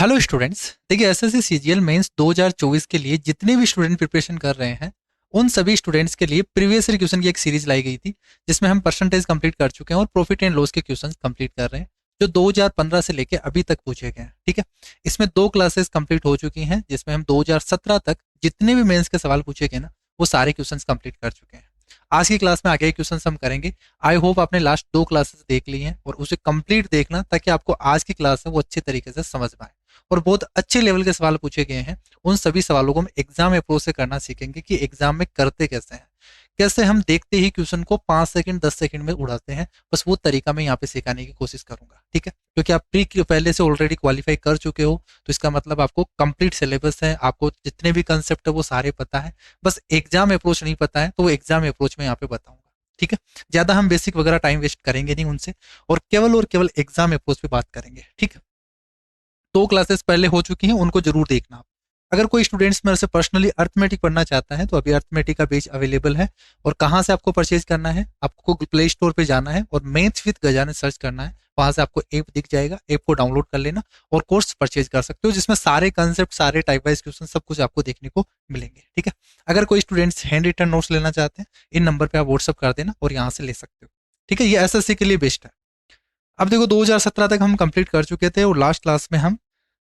Hello students. देखिए SSC CGL mains 2024 के लिए जितने भी स्टूडेंट प्रिपरेशन कर रहे हैं उन सभी स्टूडेंट्स के लिए प्रीवियस ईयर क्वेश्चन की एक सीरीज लाई गई थी जिसमें हम परसेंटेज कंप्लीट कर चुके हैं और प्रॉफिट एंड लॉस के क्वेश्चंस कंप्लीट कर रहे हैं जो 2015 से लेके अभी तक पूछे गए हैं। ठीक है, इसमें दो क्लासेस कंप्लीट हो चुकी हैं जिसमें हम 2017 तक जितने भी मेंस के सवाल पूछे गए ना वो सारे क्वेश्चंस कंप्लीट कर चुके हैं। आज की क्लास में आगे क्वेश्चंस हम करेंगे। आई होप आपने लास्ट दो क्लासेस देख ली हैं और उसे कंप्लीट देखना ताकि आपको आज की क्लास है वो अच्छे तरीके से समझ में आए और बहुत अच्छे लेवल के सवाल पूछे गए हैं। उन सभी सवालों को हम एग्जाम अप्रोच से करना सीखेंगे कि एग्जाम में करते कैसे हैं, कैसे हम देखते ही क्वेश्चन को 5 सेकंड 10 सेकंड में उड़ाते हैं। बस वो तरीका मैं यहाँ पे सिखाने की कोशिश करूंगा। ठीक है, क्योंकि आप प्री पहले से ऑलरेडी क्वालिफाई कर चुके हो तो इसका मतलब आपको कंप्लीट सिलेबस है, आपको जितने भी कंसेप्ट है वो सारे पता है। बस एग्जाम अप्रोच नहीं पता है तो वो एग्जाम अप्रोच में यहाँ पे बताऊंगा। ठीक है, ज्यादा हम बेसिक वगैरह टाइम वेस्ट करेंगे नहीं उनसे और केवल एग्जाम अप्रोच पे बात करेंगे। ठीक है, दो क्लासेस पहले हो चुकी हैं उनको जरूर देखना आप। अगर कोई स्टूडेंट्स मेरे से पर्सनली अर्थमेटिक पढ़ना चाहता है तो अभी अर्थमेटिक का पेज अवेलेबल है। और कहाँ से आपको परचेज करना है, आपको प्ले स्टोर पे जाना है और मैथ्स विद गजानन सर्च करना है। वहां से आपको ऐप दिख जाएगा, ऐप को डाउनलोड कर लेना और कोर्स परचेज कर सकते हो जिसमें सारे कंसेप्ट सारे टाइप वाइज क्वेश्चन सब कुछ आपको देखने को मिलेंगे। ठीक है, अगर कोई स्टूडेंट्स हैंड रिटन नोट्स लेना चाहते हैं इन नंबर पर आप व्हाट्सअप कर देना और यहाँ से ले सकते हो। ठीक है, ये एसएससी के लिए बेस्ट है। अब देखो 2017 तक हम कंप्लीट कर चुके थे और लास्ट क्लास में हम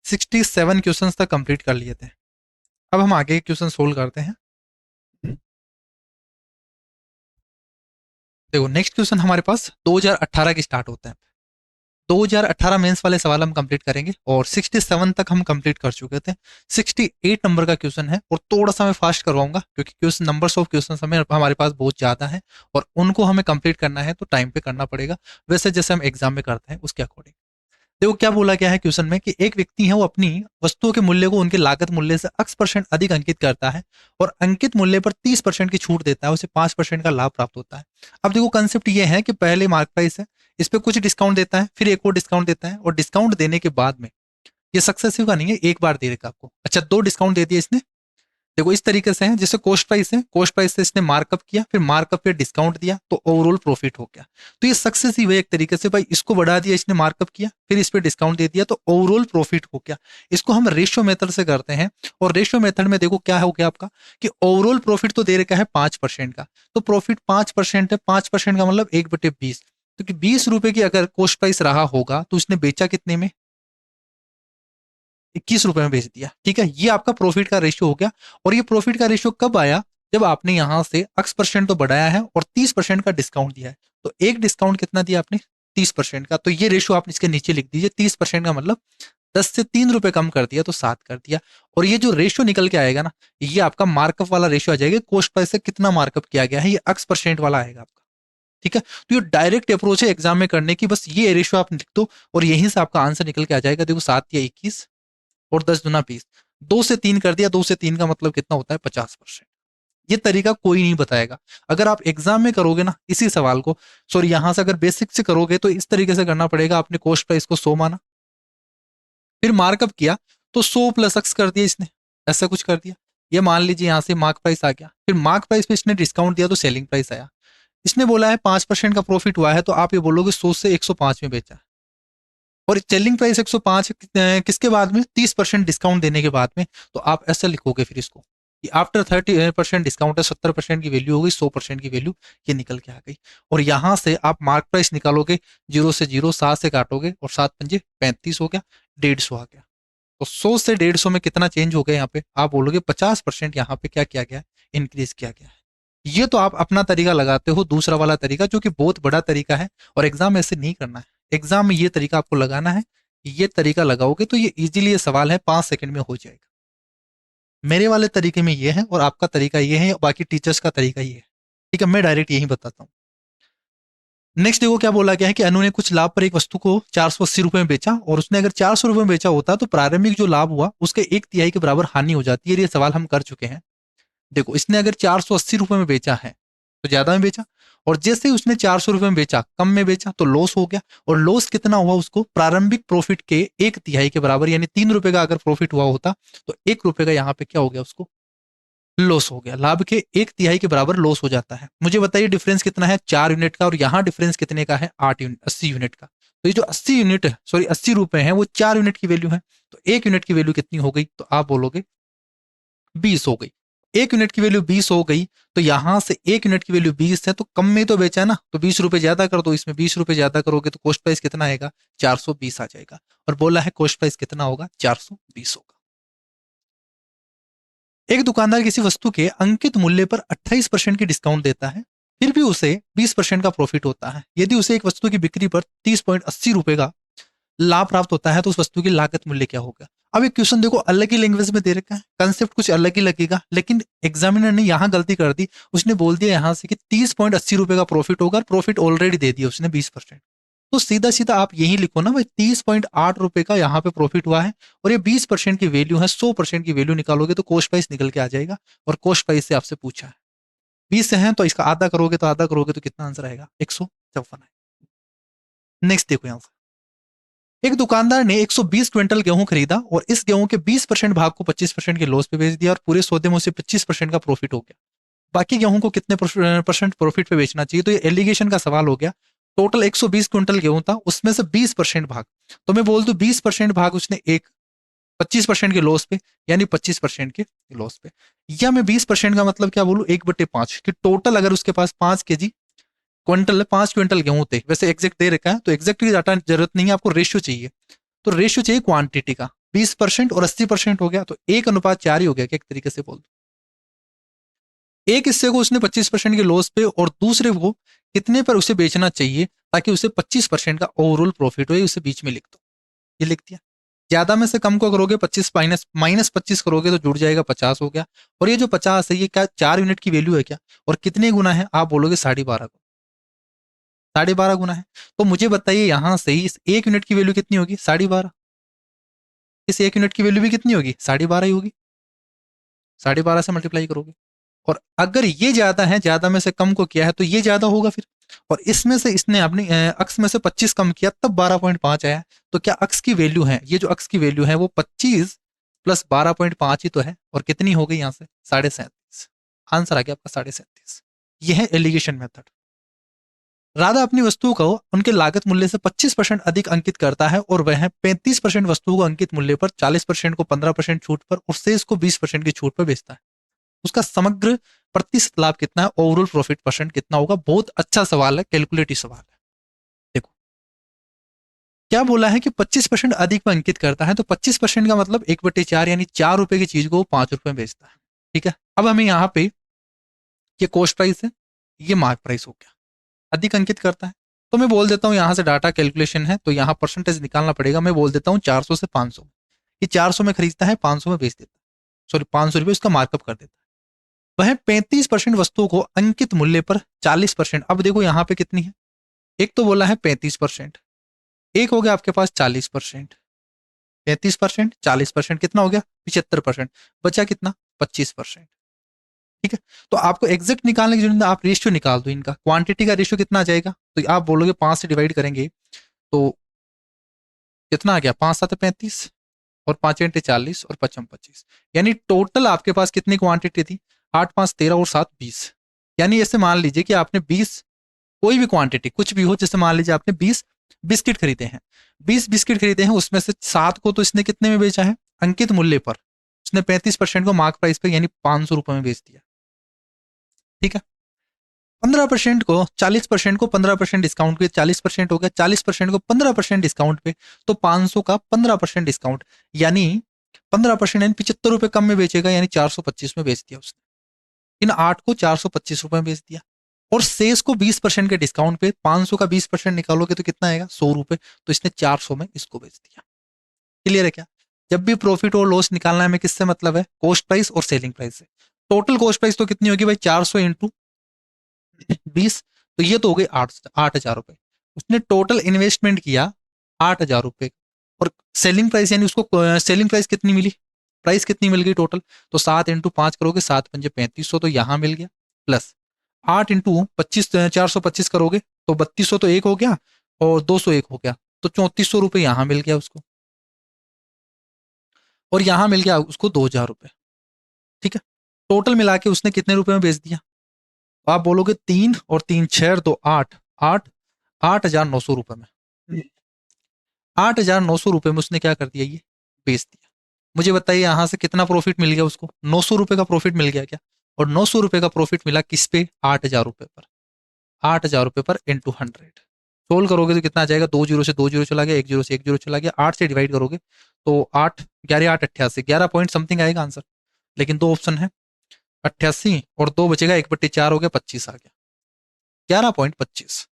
67 क्वेश्चंस तक कंप्लीट कर लिए थे। अब हम आगे क्वेश्चन सोल्व करते हैं। देखो नेक्स्ट क्वेश्चन हमारे पास 2018 की स्टार्ट होता है। 2018 मेंस वाले सवाल हम कंप्लीट करेंगे और 67 तक हम कंप्लीट कर चुके थे। 68 नंबर का क्वेश्चन है और थोड़ा सा मैं फास्ट करवाऊंगा क्योंकि क्वेश्चन नंबर्स ऑफ क्वेश्चन हमें हमारे पास बहुत ज्यादा है और उनको हमें कंप्लीट करना है तो टाइम पे करना पड़ेगा, वैसे जैसे हम एग्जाम में करते हैं उसके अकॉर्डिंग। देखो क्या बोला गया है क्वेश्चन में कि एक व्यक्ति है वो अपनी वस्तुओं के मूल्य को उनके लागत मूल्य से x% अधिक अंकित करता है और अंकित मूल्य पर 30% की छूट देता है, उसे 5% का लाभ प्राप्त होता है। अब देखो कंसेप्ट ये है कि पहले मार्क प्राइस है, इस पे कुछ डिस्काउंट देता है, फिर एक और डिस्काउंट देता है और डिस्काउंट देने के बाद में ये सक्सेसिव का नहीं है, एक बार दे देगा आपको। अच्छा, दो डिस्काउंट दे दिया इसने। देखो इस तरीके से है, जैसे कॉस्ट प्राइस है, कॉस्ट प्राइस से इसने मार्कअप किया, फिर मार्कअप पे डिस्काउंट दिया तो ओवरऑल प्रॉफिट हो गया। तो ये सक्सेसिव है एक तरीके से, भाई इसको बढ़ा दिया इसने, मार्कअप किया, फिर इस पे डिस्काउंट दे दिया तो ओवरऑल प्रॉफिट हो गया। इसको हम रेशियो मेथड से करते हैं और रेशियो मेथड में देखो क्या हो गया आपका कि ओवरऑल प्रॉफिट तो दे रखा है 5% का, तो प्रॉफिट 5% है, 5% का मतलब 1/20। तो 20 रुपए की अगर कॉस्ट प्राइस रहा होगा तो उसने बेचा कितने में, 21 रुपए में बेच दिया। ठीक है, ये आपका प्रॉफिट का रेशियो हो गया। और ये प्रॉफिट का रेशियो कब आया, जब आपने यहां से x% तो बढ़ाया है और 30% का डिस्काउंट दिया है। तो एक डिस्काउंट कितना दिया आपने, 30% का, तो ये रेशियो आप इसके नीचे लिख दीजिए। 30% का मतलब 10 से 3 रुपए कम कर दिया तो 7 कर दिया। और ये जो रेशियो निकल के आएगा ना, ये आपका मार्कअप वाला रेशियो आ जाएगा। कॉस्ट प्राइस से कितना मार्कअप किया गया है, ये x% वाला आएगा आपका। ठीक है, तो ये डायरेक्ट अप्रोच है एग्जाम में करने की, बस ये रेशियो आप लिख दो और यहीं से आपका आंसर निकल के आ जाएगा। देखो 7 या 21 और 10 दूना 20, 2 से 3 कर दिया, 2 से 3 का मतलब कितना होता है 50%। ये तरीका कोई नहीं बताएगा। अगर आप एग्जाम में करोगे ना इसी सवाल को, सॉरी यहां से अगर बेसिक से करोगे तो इस तरीके से करना पड़ेगा। आपने कॉस्ट प्राइस को 100 माना, फिर मार्कअप किया तो 100 + x कर दिया इसने, ऐसा कुछ कर दिया। ये मान लीजिए यहां से मार्क प्राइस आ गया, फिर मार्क प्राइस पे इसने डिस्काउंट दिया तो सेलिंग प्राइस आया। इसने बोला है 5% का प्रॉफिट हुआ है तो आप ये बोलोगे 100 से 105 में बेचा। और सेलिंग प्राइस 105 किसके बाद में, 30% डिस्काउंट देने के बाद में। तो आप ऐसा लिखोगे फिर इसको कि आफ्टर 30% डिस्काउंट है, 70% की वैल्यू हो गई, 100% की वैल्यू ये निकल के आ गई। और यहां से आप मार्क प्राइस निकालोगे, 0 से 0, 7 से काटोगे और 7 × 5 = 35 हो गया, 150 आ गया। तो 100 से 150 में कितना चेंज हो गया, यहाँ पे आप बोलोगे 50% यहाँ पे क्या किया गया है, इंक्रीज किया गया है। ये तो आप अपना तरीका लगाते हो, दूसरा वाला तरीका जो कि बहुत बड़ा तरीका है और एग्जाम में ऐसे नहीं करना है। एग्जाम में ये तरीका आपको लगाना है, ये तरीका लगाओगे तो ये इजीली ये सवाल है 5 सेकंड में हो जाएगा। मेरे वाले तरीके में ये है और आपका तरीका ये है, बाकी टीचर्स का तरीका ये है। ठीक है, मैं डायरेक्ट यही बताता हूँ। नेक्स्ट देखो क्या बोला गया है कि अनु ने कुछ लाभ पर एक वस्तु को 480 रुपए में बेचा और उसने अगर 400 रुपए में बेचा होता तो प्रारंभिक जो लाभ हुआ उसके 1/3 के बराबर हानि हो जाती है। ये सवाल हम कर चुके हैं। देखो इसने अगर 480 रुपए में बेचा है तो ज्यादा में बेचा, और जैसे ही उसने 400 रुपए में बेचा कम में बेचा तो लॉस हो गया। और लॉस कितना हुआ उसको, प्रारंभिक प्रॉफिट के 1/3 के बराबर, यानी 3 रुपए का अगर प्रॉफिट हुआ होता तो 1 रुपए का यहाँ पे क्या हो गया, उसको लॉस हो गया। लाभ के 1/3 के बराबर लॉस हो जाता है। मुझे बताइए डिफरेंस कितना है, 4 यूनिट का, और यहाँ डिफरेंस कितने का है, 8 यूनिट, 80 यूनिट का। तो ये जो 80 यूनिट है, सॉरी 80 रुपए हैं, वो 4 यूनिट की वैल्यू है। तो 1 यूनिट की वैल्यू कितनी हो गई? तो आप बोलोगे 20 हो गई। 1 यूनिट की वैल्यू 20 हो गई, तो यहां से 1 यूनिट की वैल्यू 20 है, तो कम में तो बेचा है ना, तो 20 रुपए ज्यादा कर दो, इसमें 20 रुपए ज्यादा करोगे तो कॉस्ट प्राइस कितना आएगा? 420 आ जाएगा। और बोला है कॉस्ट प्राइस कितना होगा? 420 होगा। एक दुकानदार किसी वस्तु के अंकित मूल्य पर 28% की डिस्काउंट देता है, फिर भी उसे 20% का प्रॉफिट होता है। यदि उसे एक वस्तु की बिक्री पर 30.80 रुपए का लाभ प्राप्त होता है, तो उस वस्तु की लागत मूल्य क्या होगा? अब एक क्वेश्चन देखो, अलग ही लैंग्वेज में दे रखा है, कंसेप्ट कुछ अलग ही लगेगा, लेकिन एग्जामिनर ने यहाँ गलती कर दी। उसने बोल दिया यहाँ से कि 30.80 रुपए का प्रॉफिट होगा, प्रॉफिट ऑलरेडी दे दिया उसने 20%। तो सीधा सीधा आप यही लिखो ना भाई, 30.8 रुपए का यहाँ पे प्रॉफिट हुआ है, और ये 20% की वैल्यू है, 100% की वैल्यू निकालोगे तो कॉस्ट प्राइस निकल के आ जाएगा। और कॉस्ट प्राइस से आपसे पूछा है 20 से है, तो इसका आधा करोगे तो कितना आंसर आएगा? 154 है। नेक्स्ट देखो यहाँ से, एक दुकानदार ने 120 क्विंटल गेहूं खरीदा और इस गेहूं के 20% भाग को 25% के लॉस पे बेच दिया, और पूरे सौदे में उसे 25% का प्रॉफिट हो गया। बाकी गेहूं को कितने परसेंट प्रॉफिट पे बेचना चाहिए? तो ये एलिगेशन का सवाल हो गया। टोटल 120 क्विंटल गेहूं था, उसमें से 20% भाग, तो मैं बोल दूं 20% भाग उसने एक 25% के लॉस पे, यानी 25% के लॉस पे। या मैं 20% का मतलब क्या बोलूं, 1/5, कि टोटल अगर उसके पास 5 kg क्विंटल 5 क्विंटल गेहूं थे, वैसे एग्जैक्ट दे रखा है तो एग्जैक्ट की डाटा जरूरत नहीं है, आपको रेशियो चाहिए। तो रेशियो चाहिए क्वांटिटी का, 20% और 80% हो गया, तो 1:4 ही हो गया, क्या एक तरीके से बोल दो। एक हिस्से को उसने 25% के लॉस पे और दूसरे को कितने पर उसे बेचना चाहिए ताकि उसे 25% का ओवरऑल प्रॉफिट हो, उसे बीच में लिख दो। ये लिख दिया। ज्यादा में से कम को करोगे 25 माइनस 25 करोगे तो जुड़ जाएगा 50 हो गया। और ये जो 50 है, ये क्या 4 यूनिट की वैल्यू है क्या? और कितने गुना है? आप बोलोगे 12.5 गुना। 12.5 गुना है। तो मुझे बताइए यहां से इस 1 यूनिट की वैल्यू कितनी होगी? 12.5। इस 1 यूनिट की वैल्यू भी कितनी होगी? 12.5 ही होगी। 12.5 से मल्टीप्लाई करोगे, और अगर ये ज्यादा है, ज्यादा में से कम को किया है, तो ये ज्यादा होगा फिर। और इसमें से इसने अपनी अक्स में से 25 कम किया, तब 12.5 आया। तो क्या अक्स की वैल्यू है, ये जो अक्स की वैल्यू है वो 25 प्लस 12.5 ही तो है, और कितनी हो गई यहाँ से? 37.5। आंसर आ गया आपका 37.5। यह है एलिगेशन मेथड। राधा अपनी वस्तुओं को उनके लागत मूल्य से 25% अधिक अंकित करता है, और वह 35% वस्तुओं को अंकित मूल्य पर, 40% को 15% छूट पर और शेष को 20% की छूट पर बेचता है। उसका समग्र प्रतिशत लाभ कितना है? ओवरऑल प्रॉफिट परसेंट कितना होगा? बहुत अच्छा सवाल है, कैलकुलेटिव सवाल है। देखो क्या बोला है कि 25% अधिक में अंकित करता है, तो 25% का मतलब 1/4, यानी 4 रुपए की चीज को 5 रुपए में बेचता है। ठीक है, अब हमें यहाँ पे ये कॉस्ट प्राइस है, ये मार्क प्राइस हो गया, अधिक अंकित करता है। तो मैं बोल देता हूँ यहाँ से डाटा कैलकुलेशन है, तो यहाँ परसेंटेज निकालना पड़ेगा। मैं बोल देता हूँ 400 से 500, कि 400 में खरीदता है, 500 में बेच देता है, सॉरी 500 रुपये उसका मार्कअप कर देता है। वह 35% वस्तुओं को अंकित मूल्य पर 40%। अब देखो यहाँ पे कितनी है, एक तो बोला है 35%, एक हो गया आपके पास 40%। 35% 40% कितना हो गया? 75%। बचा कितना? 25%। ठीक है, तो आपको एग्जैक्ट निकालने की जरूरत नहीं, आप रेशियो निकाल दो इनका। क्वांटिटी का रेशियो कितना आ जाएगा? तो आप बोलोगे 5 से डिवाइड करेंगे तो कितना आ गया? 5×7 = 35, और 5×8 = 40, और 5×5 = 25। यानी टोटल आपके पास कितनी क्वांटिटी थी? 8×5 = 13 और 7 = 20। यानी ऐसे मान लीजिए कि आपने 20, कोई भी क्वांटिटी कुछ भी हो, जैसे मान लीजिए आपने 20 बिस्किट खरीदे हैं, 20 बिस्किट खरीदे हैं, उसमें से 7 को तो इसने कितने में बेचा है? अंकित मूल्य पर। उसने 35% को मार्क प्राइस पे, यानी 500 रुपए में बेच दिया। ठीक है, 15% को 40% को 15% डिस्काउंट पे 40% हो गया, 40% को 15% डिस्काउंट पे, तो 500 का 15% डिस्काउंट, यानी 15% यानी 75 रुपए कम में बेचेगा, यानी 425 में बेच दिया उसने। इन 8 को 425 रुपए में बेच दिया। और शेष को 20% के डिस्काउंट पे, 500 का 20% निकालोगे तो कितना आएगा? 100 रुपए। तो इसने 400 में इसको बेच दिया। क्लियर है क्या? जब भी प्रॉफिट और लॉस निकालना है, हमें किससे मतलब है? कॉस्ट प्राइस और सेलिंग प्राइस से। टोटल कॉस्ट प्राइस तो कितनी होगी भाई? 400 इंटू 20, तो ये तो हो गई 8,000 रुपए। उसने टोटल इन्वेस्टमेंट किया 8,000 रुपए। और सेलिंग प्राइस, यानी उसको सेलिंग प्राइस कितनी मिली? प्राइस कितनी मिल गई टोटल? तो 7×5 करोगे, 7×5 = 3500, तो यहां मिल गया। प्लस 8×25 425 करोगे तो 3200 तो एक हो गया, और 200 एक हो गया, तो 3400 रुपये यहां मिल गया उसको। और यहां मिल गया उसको 2,000 रुपये। ठीक है, टोटल मिला के उसने कितने रुपए में बेच दिया? तो आप बोलोगे 3 और 3 6 2 8 8 8,900 रुपए में। 8,900 रुपए में उसने क्या कर दिया, ये बेच दिया। मुझे बताइए यहाँ से कितना प्रॉफिट मिल गया उसको, 900 रुपए का प्रॉफिट मिल गया क्या? और 900 रुपए का प्रॉफिट मिला किस पे, 8,000 रुपए पर। 8,000 रुपए पर इंटू 100 सोल्व करोगे तो कितना आ जाएगा, 2 जीरो से 2 जीरो चला गया, 1 जीरो से 1 जीरो चला गया, 8 से डिवाइड करोगे तो 8 11 8 88, 11 पॉइंट समथिंग आएगा आंसर। लेकिन दो ऑप्शन है, 88 और 2 बचेगा, 1/4 हो गया, 25 आ गया, 11.25।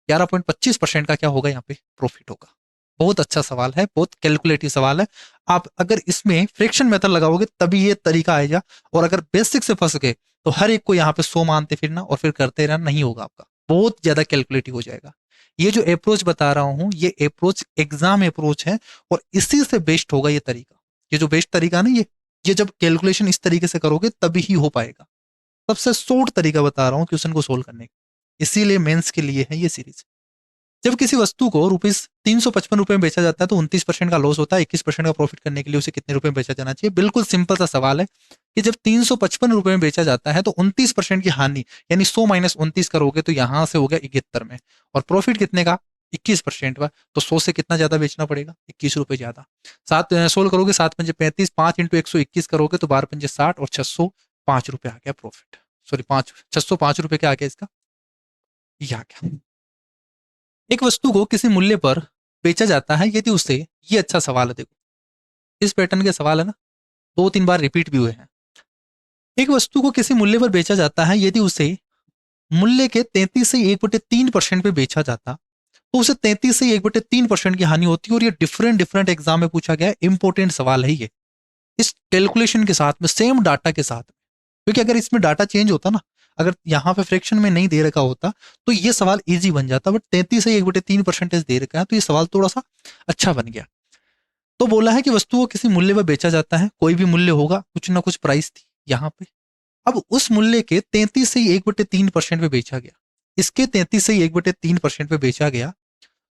11.25% का क्या होगा यहाँ पे, प्रॉफिट होगा। बहुत अच्छा सवाल है, बहुत कैलकुलेटिव सवाल है। आप अगर इसमें फ्रैक्शन मेथड लगाओगे तभी ये तरीका आएगा, और अगर बेसिक से फंस गए तो हर एक को यहाँ पे 100 मानते फिरना और फिर करते रहना नहीं होगा आपका, बहुत ज्यादा कैलकुलेटिव हो जाएगा। ये जो अप्रोच बता रहा हूं ये अप्रोच एग्जाम अप्रोच है, और इसी से बेस्ट होगा ये तरीका। ये जो बेस्ट तरीका ना, ये जब कैलकुलेशन इस तरीके से करोगे तभी ही हो पाएगा। सबसे शॉर्ट तरीका बता रहा हूँ क्वेश्चन को सोल्व करने का, इसीलिए मेंस के लिए है ये सीरीज। जब किसी वस्तु को ₹355 में बेचा जाता है तो 29% का लॉस होता है, 21% का प्रॉफिट करने के लिए उसे कितने रुपए में बेचा जाना चाहिए। बिल्कुल सिंपल सा सवाल है कि जब ₹355 में बेचा जाता है तो 29% की हानि, यानी 100 माइनस 29 करोगे तो यहां से हो गया 71 में, और प्रॉफिट कितने का, 21% का। तो 100 से कितना ज्यादा बेचना पड़ेगा, 21 रुपए ज्यादा। सात सोल्व करोगे, 7×5 = 35, 5 इंटू 121 करोगे तो 12×5 = 60 और 605 रुपए आ गया प्रॉफिट। सॉरी 605 रुपए क्या आ गया इसका, ये आ गया। एक वस्तु को किसी मूल्य पर बेचा जाता है यदि उसे, ये अच्छा सवाल है देखो, इस पैटर्न के सवाल है ना, 2-3 बार रिपीट भी हुए हैं। एक वस्तु को किसी मूल्य पर बेचा जाता है यदि उसे मूल्य के 33 से 1/3% पे बेचा जाता तो उसे 33 से 1/3% की हानि होती है। और ये डिफरेंट डिफरेंट एग्जाम में पूछा गया है, इंपॉर्टेंट सवाल है ये, इस कैलकुलेशन के साथ में, सेम डाटा के साथ में। क्योंकि अगर इसमें डाटा चेंज होता ना, अगर यहाँ पे फ्रैक्शन में नहीं दे रखा होता तो ये सवाल इजी बन जाता, बट 33 से 1/3% दे रखा है तो ये सवाल थोड़ा सा अच्छा बन गया। तो बोला है कि वस्तु को किसी मूल्य पर बेचा जाता है, कोई भी मूल्य होगा, कुछ ना कुछ प्राइस थी यहाँ पे। अब उस मूल्य के 33 से 1/3% पे बेचा गया, इसके 33 से 1/3% पे बेचा गया,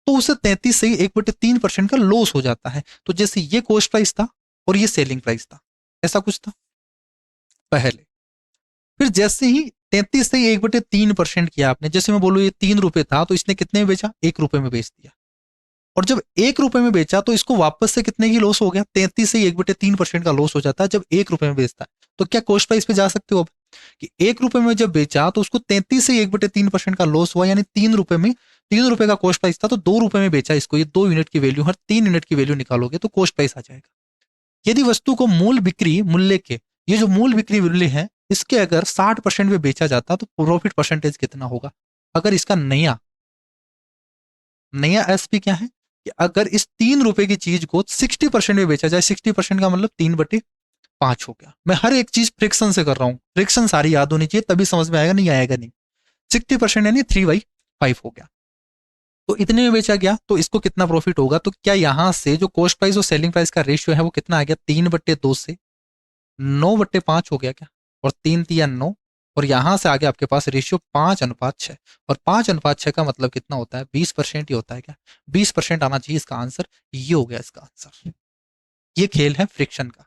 तो उसे 33 से 1/3% का लॉस हो जाता है। तो जैसे ये कॉस्ट प्राइस था और ये सेलिंग प्राइस था, ऐसा कुछ था पहले। फिर जैसे ही 33 से 1/3% किया आपने, जैसे मैं बोलूँ ये 3 रुपए था तो इसने कितने में बेचा, 1 रुपए में बेच दिया। और जब 1 रुपए में बेचा तो इसको वापस से कितने की लॉस हो गया, 33 से 1/3% का लॉस हो जाता है जब 1 रुपए में बेचता है। तो क्या कॉस्ट प्राइस पे जा सकते हो अब, कि 1 रुपए में जब बेचा तो उसको 33 से 1/3% का लॉस हुआ, यानी 3 रुपए में, 3 रुपए का कॉस्ट प्राइस था तो 2 रुपए में बेचा इसको, ये 2 यूनिट की वैल्यू, हर 3 यूनिट की वैल्यू निकालोगे तो कॉस्ट प्राइस आ जाएगा। यदि वस्तु को मूल बिक्री मूल्य के, ये जो मूल बिक्री मूल्य है इसके अगर 60% में बेचा जाता तो प्रॉफिट परसेंटेज कितना होगा। अगर इसका नया नया एसपी क्या है कि अगर इस 3 रुपए की चीज को 60% में बेचा जाए, 60% का मतलब 3/5 हो गया। मैं हर एक चीज फ्रिक्शन से कर रहा हूं, फ्रिक्शन सारी याद होनी चाहिए तभी समझ में आएगा, नहीं आएगा नहीं। 60% यानी 3/5 हो गया, तो इतने में बेचा गया तो इसको कितना प्रॉफिट होगा। तो क्या यहां से जो कॉस्ट प्राइस और सेलिंग प्राइस का रेशियो है वो कितना आ गया, 3/2 से 9/5 हो गया क्या, और 3×3 = 9, और यहां से आगे आपके पास रेशियो 5:6, और 5:6 का मतलब कितना होता है, 20% ही होता है क्या, 20% आना चाहिए इसका आंसर, ये हो गया इसका आंसर। ये खेल है फ्रिक्शन का।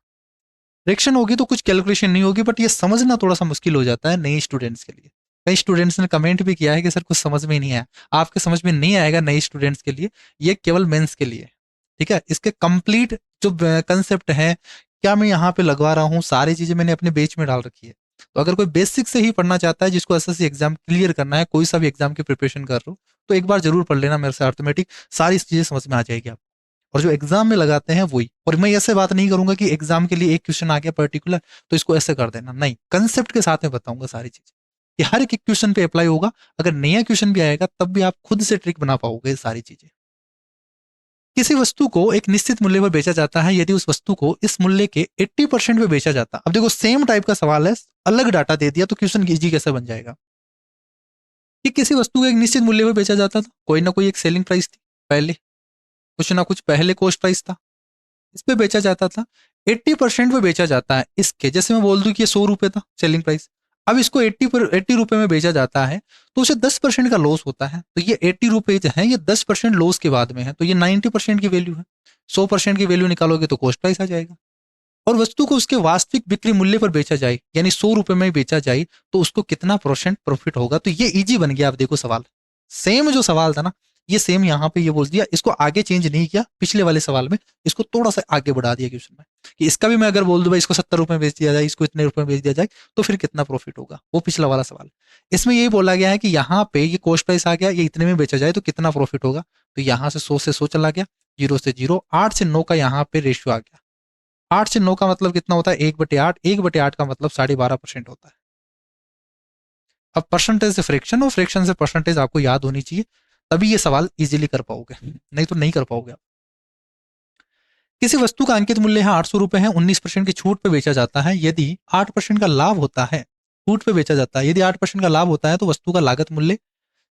फ्रिक्शन होगी तो कुछ कैलकुलेशन नहीं होगी, बट ये समझना थोड़ा सा मुश्किल हो जाता है नए स्टूडेंट्स के लिए। कई स्टूडेंट्स ने कमेंट भी किया है कि सर कुछ समझ में नहीं आया। आपके समझ में नहीं आएगा नए स्टूडेंट्स के लिए, ये केवल मेंस के लिए, ठीक है। इसके कंप्लीट जो कंसेप्ट है, क्या मैं यहाँ पे लगवा रहा हूँ, सारी चीजें मैंने अपने बेच में डाल रखी है। तो अगर कोई बेसिक से ही पढ़ना चाहता है, जिसको एसएससी एग्जाम क्लियर करना है, कोई सा भी एग्जाम की प्रिपरेशन कर रहे हो, तो एक बार जरूर पढ़ लेना मेरे से, अर्थमेटिक सारी चीजें समझ में आ जाएगी आपको। और जो एग्जाम में लगाते हैं वही, और मैं ऐसे बात नहीं करूंगा कि एग्जाम के लिए एक क्वेश्चन आ गया पर्टिकुलर तो इसको ऐसे कर देना, नहीं, कंसेप्ट के साथ में बताऊंगा सारी चीज, ये हर एक क्वेश्चन पे अप्लाई होगा। अगर नया क्वेश्चन भी आएगा तब भी आप खुद से ट्रिक बना पाओगे सारी चीजें। किसी वस्तु को एक निश्चित मूल्य पर बेचा जाता है यदि उस वस्तु को इस मूल्य के 80% पे बेचा जाता। अब देखो सेम टाइप का सवाल है, अलग डाटा दे दिया तो क्वेश्चन इजी कैसे बन जाएगा। कि किसी वस्तु को एक निश्चित मूल्य पर बेचा जाता था, कोई ना कोई एक सेलिंग प्राइस थी पहले, कुछ ना कुछ पहले कॉस्ट प्राइस था, इस पे बेचा जाता था। 80% पे बेचा जाता है इसके, जैसे मैं बोल दूं कि ये 100 रुपए था सेलिंग प्राइस, अब इसको 80 रुपए में बेचा जाता है तो उसे 10% का लॉस होता है। तो ये 80 रुपए जो है ये 10% लॉस के बाद में है, तो ये 90% की वैल्यू है। 100% की वैल्यू निकालोगे तो कॉस्ट प्राइस आ जाएगा। और वस्तु को उसके वास्तविक बिक्री मूल्य पर बेचा जाए, यानी 100 रुपए में बेचा जाए तो उसको कितना परसेंट प्रॉफिट होगा। तो ये इजी बन गया। आप देखो सवाल सेम जो सवाल था ना, ये सेम यहाँ पे ये बोल दिया, इसको आगे चेंज नहीं किया पिछले वाले सवाल में, इसको थोड़ा सा आगे बढ़ा दिया क्वेश्चन में कि इसका भी मैं अगर बोल दूं भाई इसको 70 रुपए में बेच दिया जाए, इसको इतने रुपए में बेच दिया जाए, तो फिर कितना प्रॉफिट होगा, वो पिछला वाला सवाल। इसमें यही बोला गया है कि यहाँ पे ये कॉस्ट प्राइस आ गया, ये इतने में बेचा जाए तो कितना प्रॉफिट होगा। तो यहाँ से 100 से 100 चला गया, 0 से 0, 8 से 9 का यहाँ पे रेशियो आ गया। 8 से 9 का मतलब कितना होता है, 1/8, 1/8 का मतलब 12.5% होता है। अब परसेंटेज से फ्रैक्शन और फ्रैक्शन से परसेंटेज आपको याद होनी चाहिए, तभी ये सवाल इजीली कर पाओगे, नहीं तो नहीं कर पाओगे आप। किसी वस्तु का अंकित मूल्य है 800 रुपए है, 19% की छूट पे बेचा जाता है, यदि 8% का लाभ होता है, छूट पे बेचा जाता है, यदि 8% का लाभ होता है तो वस्तु का लागत मूल्य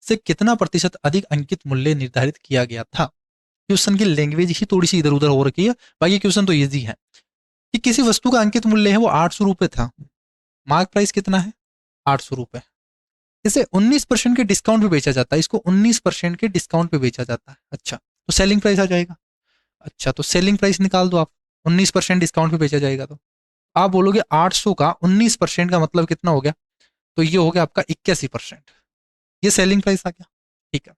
से कितना प्रतिशत अधिक अंकित मूल्य निर्धारित किया गया था। क्वेश्चन की लैंग्वेज ही थोड़ी सी इधर उधर हो रखी है, बाकी क्वेश्चन तो ईजी है कि किसी वस्तु का अंकित मूल्य है वो 800 रुपए था, मार्क प्राइस कितना है 800 रुपए, इसे 19% के डिस्काउंट पे बेचा जाता है, इसको 19% के डिस्काउंट पे बेचा जाता है। अच्छा, तो सेलिंग प्राइस आ जाएगा। अच्छा, तो सेलिंग प्राइस निकाल दो आप, 19% डिस्काउंट पे बेचा जाएगा तो आप बोलोगे 800 का 19% का मतलब कितना हो गया, तो ये हो गया आपका 81%, ये सेलिंग प्राइस आ गया। ठीक है,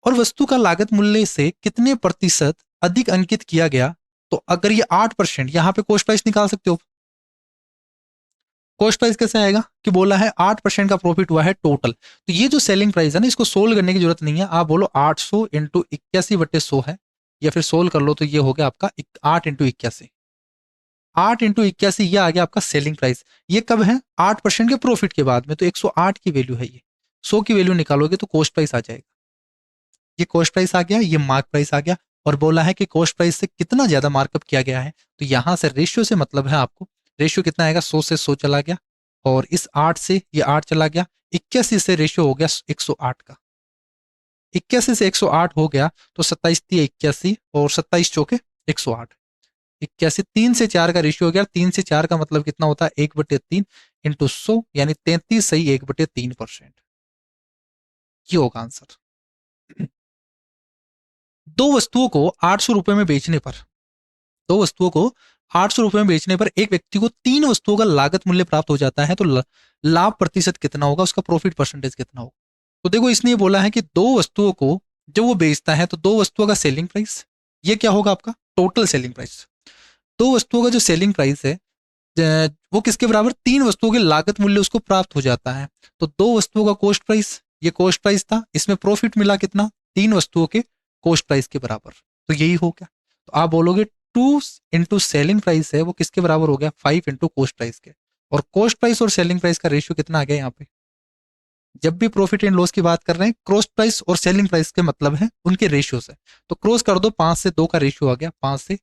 और वस्तु का लागत मूल्य से कितने प्रतिशत अधिक अंकित किया गया, तो अगर ये 8%, यहां पे कॉस्ट प्राइस निकाल सकते हो। कॉस्ट प्राइस कैसे आएगा कि बोला है 8% का प्रॉफिट हुआ है टोटल, तो ये जो सेलिंग प्राइस है ना, इसको सोल्व करने की जरूरत नहीं है, आप बोलो 800 इंटू 81/100 है, या फिर सोल्व कर लो तो ये हो गया आपका 8 इंटू 81, 8 इंटू 81 ये आ गया आपका सेलिंग प्राइस। ये कब है, 8% के प्रॉफिट के बाद में, तो 108 की वैल्यू है ये, 100 की वैल्यू निकालोगे तो कॉस्ट प्राइस आ जाएगा। ये कॉस्ट प्राइस आ गया, ये मार्क प्राइस आ गया, और बोला है कि कॉस्ट प्राइस से कितना ज्यादा मार्कअप किया गया है, तो यहां से रेशियो से मतलब है आपको, रेशियो कितना आएगा, 100 से 100 चला गया, और इस 8 से ये 8 चला गया, 81 से रेशियो हो गया 108 का, 81 से 108 हो गया, तो 27 थी 81 और 27 चौके 108, 81, 3 से 4 का रेशियो हो गया, 3 से 4 का मतलब कितना होता है 1/3 इंटू 100, यानी 33 सही 1/3%, ये होगा आंसर। दो वस्तुओं को 800 रुपए में बेचने पर, दो वस्तुओं को 800 रुपए में बेचने पर एक व्यक्ति को 3 वस्तुओं का लागत मूल्य प्राप्त हो जाता है, तो लाभ प्रतिशत कितना होगा, उसका प्रॉफिट परसेंटेज कितना होगा। तो देखो इसने ये बोला है कि दो वस्तुओं को जब वो बेचता है तो दो वस्तुओं का सेलिंग प्राइस, ये क्या होगा आपका टोटल सेलिंग प्राइस, दो वस्तुओं का जो सेलिंग प्राइस है वो किसके बराबर, 3 वस्तुओं के लागत मूल्य उसको प्राप्त हो जाता है, तो दो वस्तुओं का कॉस्ट प्राइस, ये कॉस्ट प्राइस था, इसमें प्रॉफिट मिला कितना, 3 वस्तुओं के कॉस्ट प्राइस के बराबर, तो यही हो गया। तो आप बोलोगे 2 इंटू सेलिंग प्राइस है वो किसके बराबर हो गया, 5 इंटू कॉस्ट प्राइस के, और कॉस्ट प्राइस और सेलिंग प्राइस का रेशियो कितना आ गया यहाँ पे। जब भी प्रॉफिट एंड लॉस की बात कर रहे हैं, कॉस्ट प्राइस और सेलिंग प्राइस के मतलब है उनके रेशियो से, तो क्रॉस कर दो, 5 से 2 का रेशियो आ गया, 5 से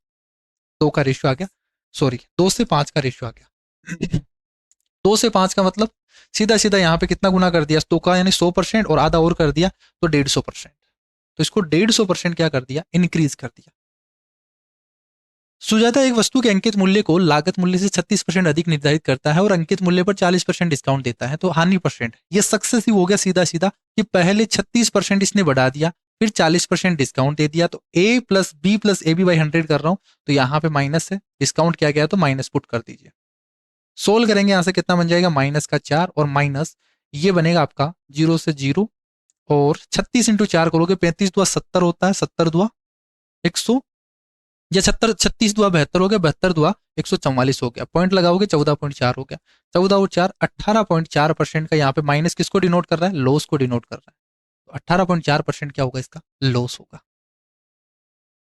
2 का रेशियो आ गया, सॉरी 2 से 5 का रेशियो आ गया। 2 से 5 का मतलब सीधा सीधा यहाँ पे कितना गुना कर दिया, 2 का यानी 100%, और आधा और कर दिया तो 150%, तो इसको 150% क्या कर दिया, इंक्रीज कर दिया। सुजाता एक वस्तु के अंकित मूल्य को लागत मूल्य से 36% अधिक निर्धारित करता है और अंकित मूल्य पर 40% डिस्काउंट देता है, तो हानि परसेंट, ये सक्सेसिव हो गया सीधा सीधा कि पहले 36% इसने बढ़ा दिया, फिर 40% डिस्काउंट दे दिया, तो a plus B plus A B by 100 कर रहा हूं, तो यहाँ पे माइनस है, डिस्काउंट किया गया तो माइनस पुट कर दीजिए। सोल्व करेंगे, यहां से कितना बन जाएगा, -4 और माइनस ये बनेगा आपका 0 से 0, और 36 इंटू 4 करोगे, 35 दुआ 70 होता है, 70 दुआ 100, या 70, 36 दुआ 72 हो गया, 72 दुआ 144 हो गया, पॉइंट लगाओगे 14.4 हो गया, 14 और 4 18.4% का, यहाँ पे माइनस किसको डिनोट कर रहा है, लॉस को डिनोट कर रहा है, तो 18.4% क्या होगा, इसका लॉस होगा।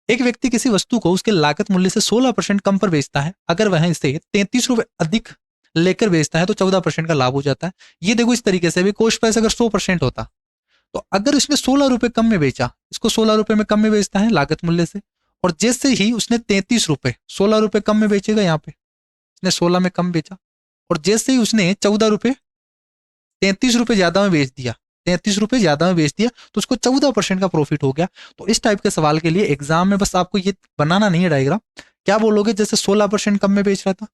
एक व्यक्ति किसी वस्तु को उसके लागत मूल्य से 16% कम पर बेचता है, अगर वह इसे 33 रुपए अधिक लेकर बेचता है तो 14% का लाभ हो जाता है। ये देखो इस तरीके से भी कॉस्ट प्राइस अगर 100% होता, तो अगर उसने 16 रुपए कम में बेचा, इसको 16 रुपए में कम में बेचता है लागत मूल्य से, और जैसे ही उसने 33 रुपए 16 रुपए कम में बेचेगा, यहाँ पे उसने 16 में कम बेचा, और जैसे ही उसने 14 रुपए 33 रुपए ज्यादा में बेच दिया, 33 रुपए ज्यादा में बेच दिया, तो उसको 14% का प्रॉफिट हो गया। तो इस टाइप के सवाल के लिए एग्जाम में बस आपको ये बनाना नहीं है डायग्राम, क्या बोलोगे, जैसे 16% कम में बेच रहा था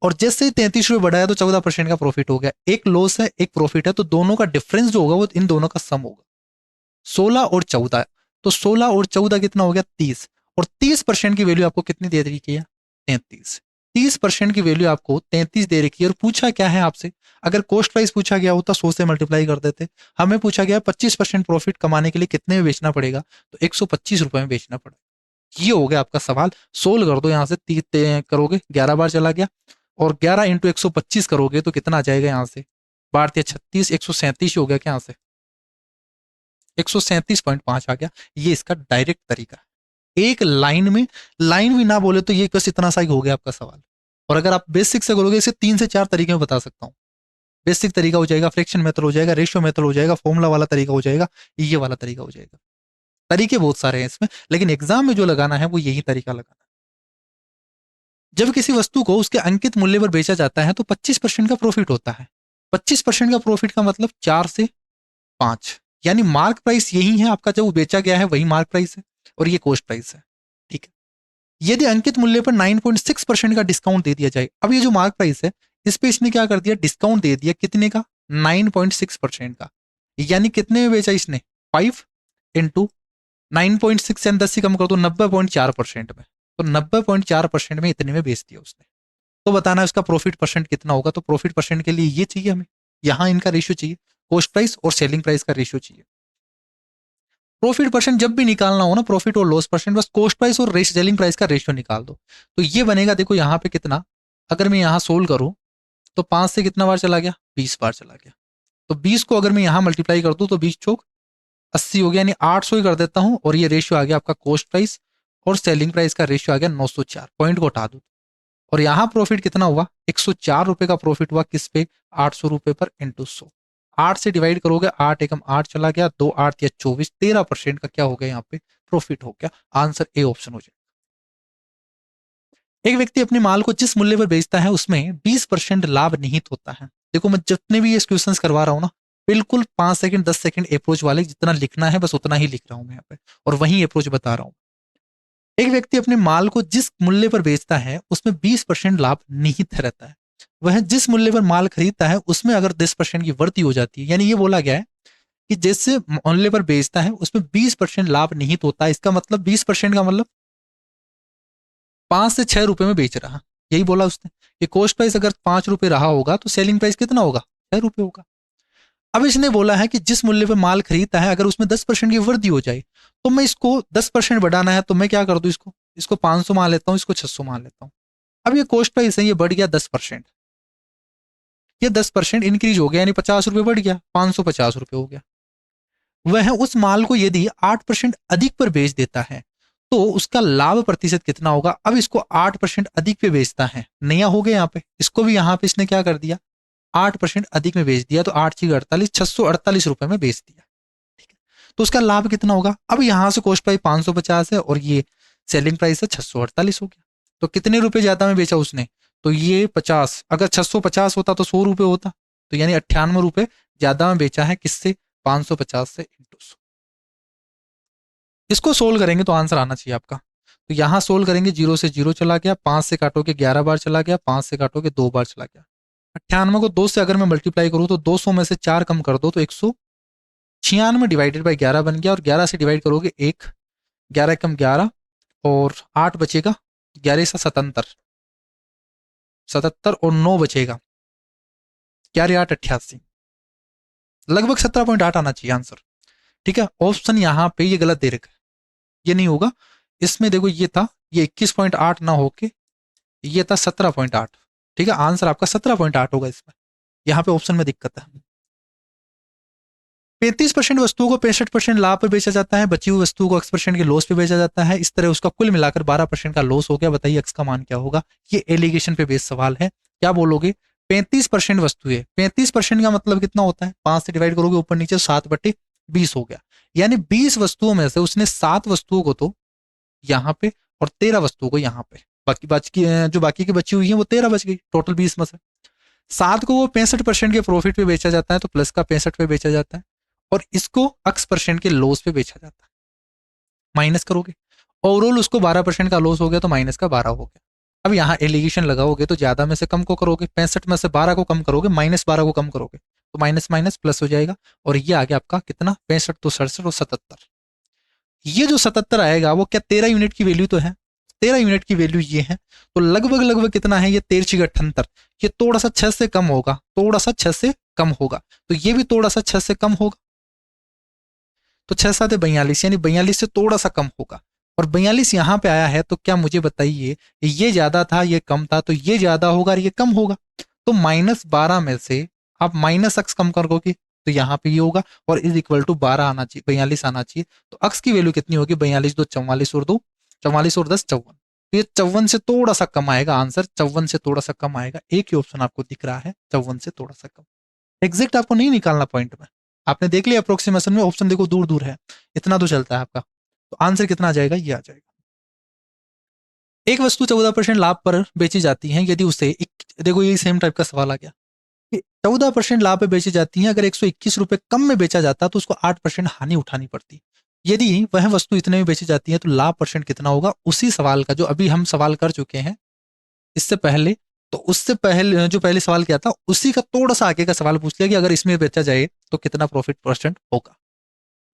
और जैसे ही 33 रुपए बढ़ाया तो 14% का प्रॉफिट हो गया, एक लॉस है एक प्रॉफिट है, तो दोनों का डिफरेंस जो होगा वो इन दोनों का सम होगा, 16 और 14, तो 16 और 14 कितना हो गया 30, और 30% की वैल्यू आपको कितनी दे दी है, 33। 30% की वैल्यू आपको 33 दे रखी है और पूछा क्या है आपसे, अगर कॉस्ट प्राइस पूछा गया होता 100 से मल्टीप्लाई कर देते। हमें पूछा गया 25% प्रॉफिट कमाने के लिए कितने में बेचना पड़ेगा, तो 125 रुपए में बेचना पड़ेगा। ये हो गया आपका सवाल। सोल्व कर दो, यहाँ से करोगे 11 बार चला गया, और 11 इंटू 125 करोगे तो कितना आ जाएगा यहाँ से, 12 36, 137 हो गया क्या, यहाँ से 137.5 आ गया। ये इसका डायरेक्ट तरीका है। एक लाइन में, लाइन भी ना बोले तो ये बस इतना सा ही हो गया आपका सवाल। और अगर आप बेसिक से करोगे, इसे 3 से 4 तरीके में बता सकता हूं। बेसिक तरीका हो जाएगा, फ्रैक्शन मेथड हो जाएगा, रेशियो मेथड हो जाएगा, फॉर्मूला वाला तरीका हो जाएगा, ये वाला तरीका हो जाएगा। तरीके बहुत सारे हैं इसमें, लेकिन एग्जाम में जो लगाना है वो यही तरीका लगाना है। जब किसी वस्तु को उसके अंकित मूल्य पर बेचा जाता है तो 25% का प्रॉफिट होता है। 25% का प्रॉफिट का मतलब 4 से 5, यानी मार्क प्राइस यही है आपका, जब वो बेचा गया है वही मार्क प्राइस है, और ये कॉस्ट प्राइस है। ठीक है। यदि अंकित मूल्य पर 9.6% का डिस्काउंट दे दिया जाए, अब ये जो मार्क प्राइस है इस पे इसने क्या कर दिया, डिस्काउंट दे दिया, कितने का, 9.6% का, यानी कितने में बेचा इसने, 5 इंटू 9.6 यानी 10 से कम कर दो, 90.4% में, तो 90.4% में इतने में बेच दिया उसने। तो बताना है उसका प्रॉफिट परसेंट कितना होगा। तो प्रॉफिट परसेंट के लिए ये चाहिए हमें, यहां इनका रेशियो चाहिए, कॉस्ट प्राइस और सेलिंग प्राइस का रेशियो चाहिए। प्रॉफिट परसेंट जब भी निकालना हो ना, प्रॉफिट और लॉस परसेंट, बस कॉस्ट प्राइस और सेलिंग प्राइस का रेशियो निकाल दो। तो ये बनेगा, देखो यहाँ पे कितना, अगर मैं यहाँ सोल्व करूं तो 5 से कितना बार चला गया, 20 बार चला गया। तो 20 को अगर मैं यहाँ मल्टीप्लाई कर दूं तो 20 चौक 80 हो गया, यानी 800 ही कर देता हूं, और ये रेशियो आ गया आपका कॉस्ट प्राइस, और सेलिंग प्राइस का रेशियो आ गया 904। पॉइंट को हटा दो, और यहाँ प्रॉफिट कितना हुआ, 104 रुपए का प्रॉफिट हुआ, किस पे, 800 रुपए पर इंटू 100। 8 से डिवाइड करोगे, 8 एकम 8 चला गया, 2 8 या 24, 13% का क्या हो गया यहाँ पे प्रॉफिट हो गया। आंसर ए ऑप्शन हो जाएगा। एक व्यक्ति अपने माल को जिस मूल्य पर बेचता है उसमें 20% लाभ निहित होता है। देखो मैं जितने भी ये क्वेश्चंस करवा रहा हूँ ना, बिल्कुल 5 सेकंड 10 सेकंड अप्रोच वाले, जितना लिखना है बस उतना ही लिख रहा हूं मैं यहाँ पे, और वही अप्रोच बता रहा हूँ। एक व्यक्ति अपने माल को जिस मूल्य पर बेचता है उसमें 20% लाभ निहित रहता है। वह जिस मूल्य पर माल खरीदता है उसमें अगर 10% की वृद्धि हो जाती है, यानी ये बोला गया है कि जैसे मूल्य पर बेचता है उसमें 20% लाभ निहित होता है। इसका मतलब 20% का मतलब 5 से 6 रुपए में बेच रहा, यही बोला उसने कि कॉस्ट प्राइस अगर 5 रुपए रहा होगा तो सेलिंग प्राइस कितना होगा, 6 रुपए होगा। अब इसने बोला है कि जिस मूल्य पर माल खरीदता है अगर उसमें 10% की वृद्धि हो जाए, तो मैं इसको 10% बढ़ाना है तो मैं क्या कर दूं, इसको 500 मान लेता हूं, इसको 600 मान लेता हूं। अब ये कॉस्ट प्राइस है, ये बढ़ गया 10%, ये 10% इंक्रीज हो गया, यानी 50 रुपए बढ़ गया, 550 रुपए हो गया। वह उस माल को यदि 8% अधिक पर बेच देता है तो उसका लाभ प्रतिशत कितना होगा। अब इसको 8% अधिक पे बेचता है, नया हो गया यहाँ पे, इसको भी यहाँ पे इसने क्या कर दिया, 8% अधिक में बेच दिया, तो 8 6 48, 648 रुपए में बेच दिया। ठीक है, तो उसका लाभ कितना होगा। अब यहां से कॉस्ट प्राइस 550 है और ये सेलिंग प्राइस है 648 हो गया, तो कितने रुपए ज्यादा में बेचा उसने, तो ये 50, अगर 650 होता तो 100 रुपए होता, तो यानी 98 रुपए ज्यादा में बेचा है, किससे, 550 से इंटू 100। इसको सोल्व करेंगे तो आंसर आना चाहिए आपका। तो यहां सोल्व करेंगे, 0 से 0 चला गया, 5 से काटोगे 11 बार चला गया, 5 से काटोगे 2 बार चला गया। 98 को 2 से अगर मैं मल्टीप्लाई करूं तो 200 में से 4 कम कर दो तो 196 डिवाइडेड बाई 11 बन गया, और 11 से डिवाइड करोगे 1, 11 कम 11, और 8 बचेगा, 11 से 77, 77 और 9 बचेगा, 11 8 88, लगभग 17.8 आना चाहिए आंसर। ठीक है, ऑप्शन यहाँ पे ये गलत दे रखा है, ये नहीं होगा। इसमें देखो ये था, ये 21.8 ना होके ये था 17.8। ठीक है, आंसर आपका 17.8 होगा इसमें, यहाँ पे ऑप्शन में दिक्कत है। 35% वस्तुओं को 65% लाभ पर बेचा जाता है, बची हुई वस्तुओं को x% के लॉस पे बेचा जाता है, इस तरह उसका कुल मिलाकर 12% का लॉस हो गया। बताइए x का मान क्या होगा। ये एलिगेशन पे बेस्ड सवाल है। क्या बोलोगे, 35% वस्तु है, 35% का मतलब कितना होता है, 5 से डिवाइड करोगे ऊपर नीचे 7/20 हो गया, यानी 20 वस्तुओं में से उसने 7 वस्तुओं को तो यहाँ पे और 13 वस्तुओं को यहाँ पे, बाकी बाकी जो बाकी की बची हुई है वो 13 बच गई, टोटल 20 में से 7 को वो 65% के प्रॉफिट पे बेचा जाता है, तो प्लस का 65 पे बेचा जाता है, और इसको x% के लॉस पे बेचा जाता है, माइनस करोगे, ओवरऑल उसको 12% का लॉस हो गया तो माइनस का 12 हो गया। अब यहाँ एलिगेशन लगाओगे तो ज्यादा में से कम को करोगे, 65 में से 12 को कम करोगे, -12 को कम करोगे, तो माइनस माइनस प्लस हो जाएगा, और ये आ गया आपका कितना, 65 तो 67 और 77। ये जो 77 आएगा वो क्या 13 यूनिट की वैल्यू तो है, 13 यूनिट की वैल्यू ये है, तो लगभग लगभग कितना है ये 13×78, ये थोड़ा सा 6 से कम होगा, थोड़ा सा 6 से कम होगा, तो ये भी थोड़ा सा 6 से कम होगा, तो 6×7=42, यानी 42 से थोड़ा सा कम होगा। और 42 यहाँ पे आया है, तो क्या मुझे बताइए, ये ज्यादा था ये कम था, तो ये ज्यादा होगा और ये कम होगा, तो -12 में से आप -x कम करोगे तो यहाँ पे ये होगा, और इज इक्वल टू 12 आना चाहिए, 42 आना चाहिए। तो x की वैल्यू कितनी होगी, 42 2 44 और 2 44 और 10 54, तो ये 54 से थोड़ा सा कम आएगा आंसर, 54 से थोड़ा सा कम आएगा, एक ही ऑप्शन आपको दिख रहा है 54 से थोड़ा सा कम। एग्जैक्ट आपको नहीं निकालना पॉइंट में, आपने देख लिया अप्रोक्सीमेशन में, ऑप्शन देखो दूर दूर है, इतना तो चलता है आपका, तो आंसर कितना आ जाएगा, ये आ जाएगा। एक वस्तु 14% लाभ पर बेची जाती है, यदि उसे देखो ये सेम टाइप का सवाल आ गया, 14% लाभ पे बेची जाती है, अगर 121 रुपए कम में बेचा जाता तो उसको 8% हानि उठानी पड़ती, यदि वह वस्तु इतने में बेची जाती है तो लाभ परसेंट कितना होगा, उसी सवाल का जो अभी हम सवाल कर चुके हैं इससे पहले, तो उससे पहले जो पहले सवाल किया था उसी का थोड़ा सा आगे का सवाल पूछ लिया कि अगर इसमें बेचा जाए तो कितना प्रॉफिट परसेंट होगा।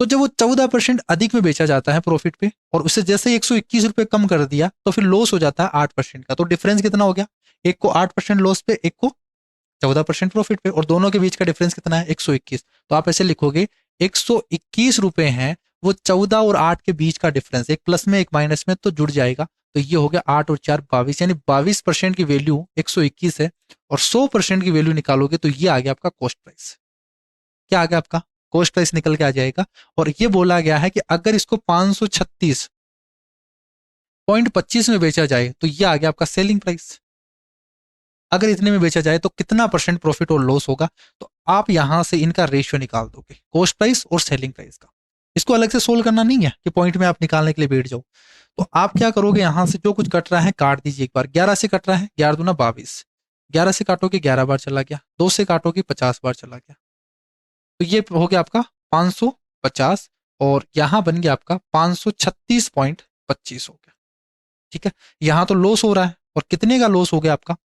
तो जब वो 14% अधिक में बेचा जाता है प्रॉफिट पे, और उससे जैसे 121 रुपए कम कर दिया तो फिर लॉस हो जाता है 8% का, तो डिफरेंस कितना हो गया, एक को 8% लॉस पे, एक को 14% प्रॉफिट पे, और दोनों के बीच का डिफरेंस कितना है 121, तो आप ऐसे लिखोगे 121 रुपए हैं, वो 14 और 8 के बीच का डिफरेंस, एक प्लस में एक माइनस में तो जुड़ जाएगा, तो ये हो गया 8 और 4 22, यानी 22% की वैल्यू 121 है, और 100% की वैल्यू निकालोगे तो ये आ गया आपका कॉस्ट प्राइस, क्या आ गया आपका कॉस्ट प्राइस निकल के आ जाएगा। और ये बोला गया है कि अगर इसको 536.25 में बेचा जाए तो ये आ गया आपका सेलिंग प्राइस, अगर इतने में बेचा जाए तो कितना परसेंट प्रॉफिट और लॉस होगा, तो आप यहां से इनका रेशियो निकाल दोगे, कॉस्ट प्राइस और सेलिंग प्राइस का, इसको अलग से सोल्व करना नहीं है कि पॉइंट में आप निकालने के लिए बैठ जाओ, तो आप क्या करोगे, यहां से जो कुछ कट रहा है काट दीजिए एक बार, 11 से कट रहा है, 11 दूना 22, 11 से काटोगे 11 बार चला गया, 2 से काटोगे 50 बार चला गया, तो ये हो गया आपका 550, और यहां बन गया आपका 536.25 हो गया, ठीक है। यहां तो लॉस हो रहा है, और कितने का लॉस हो गया आपका,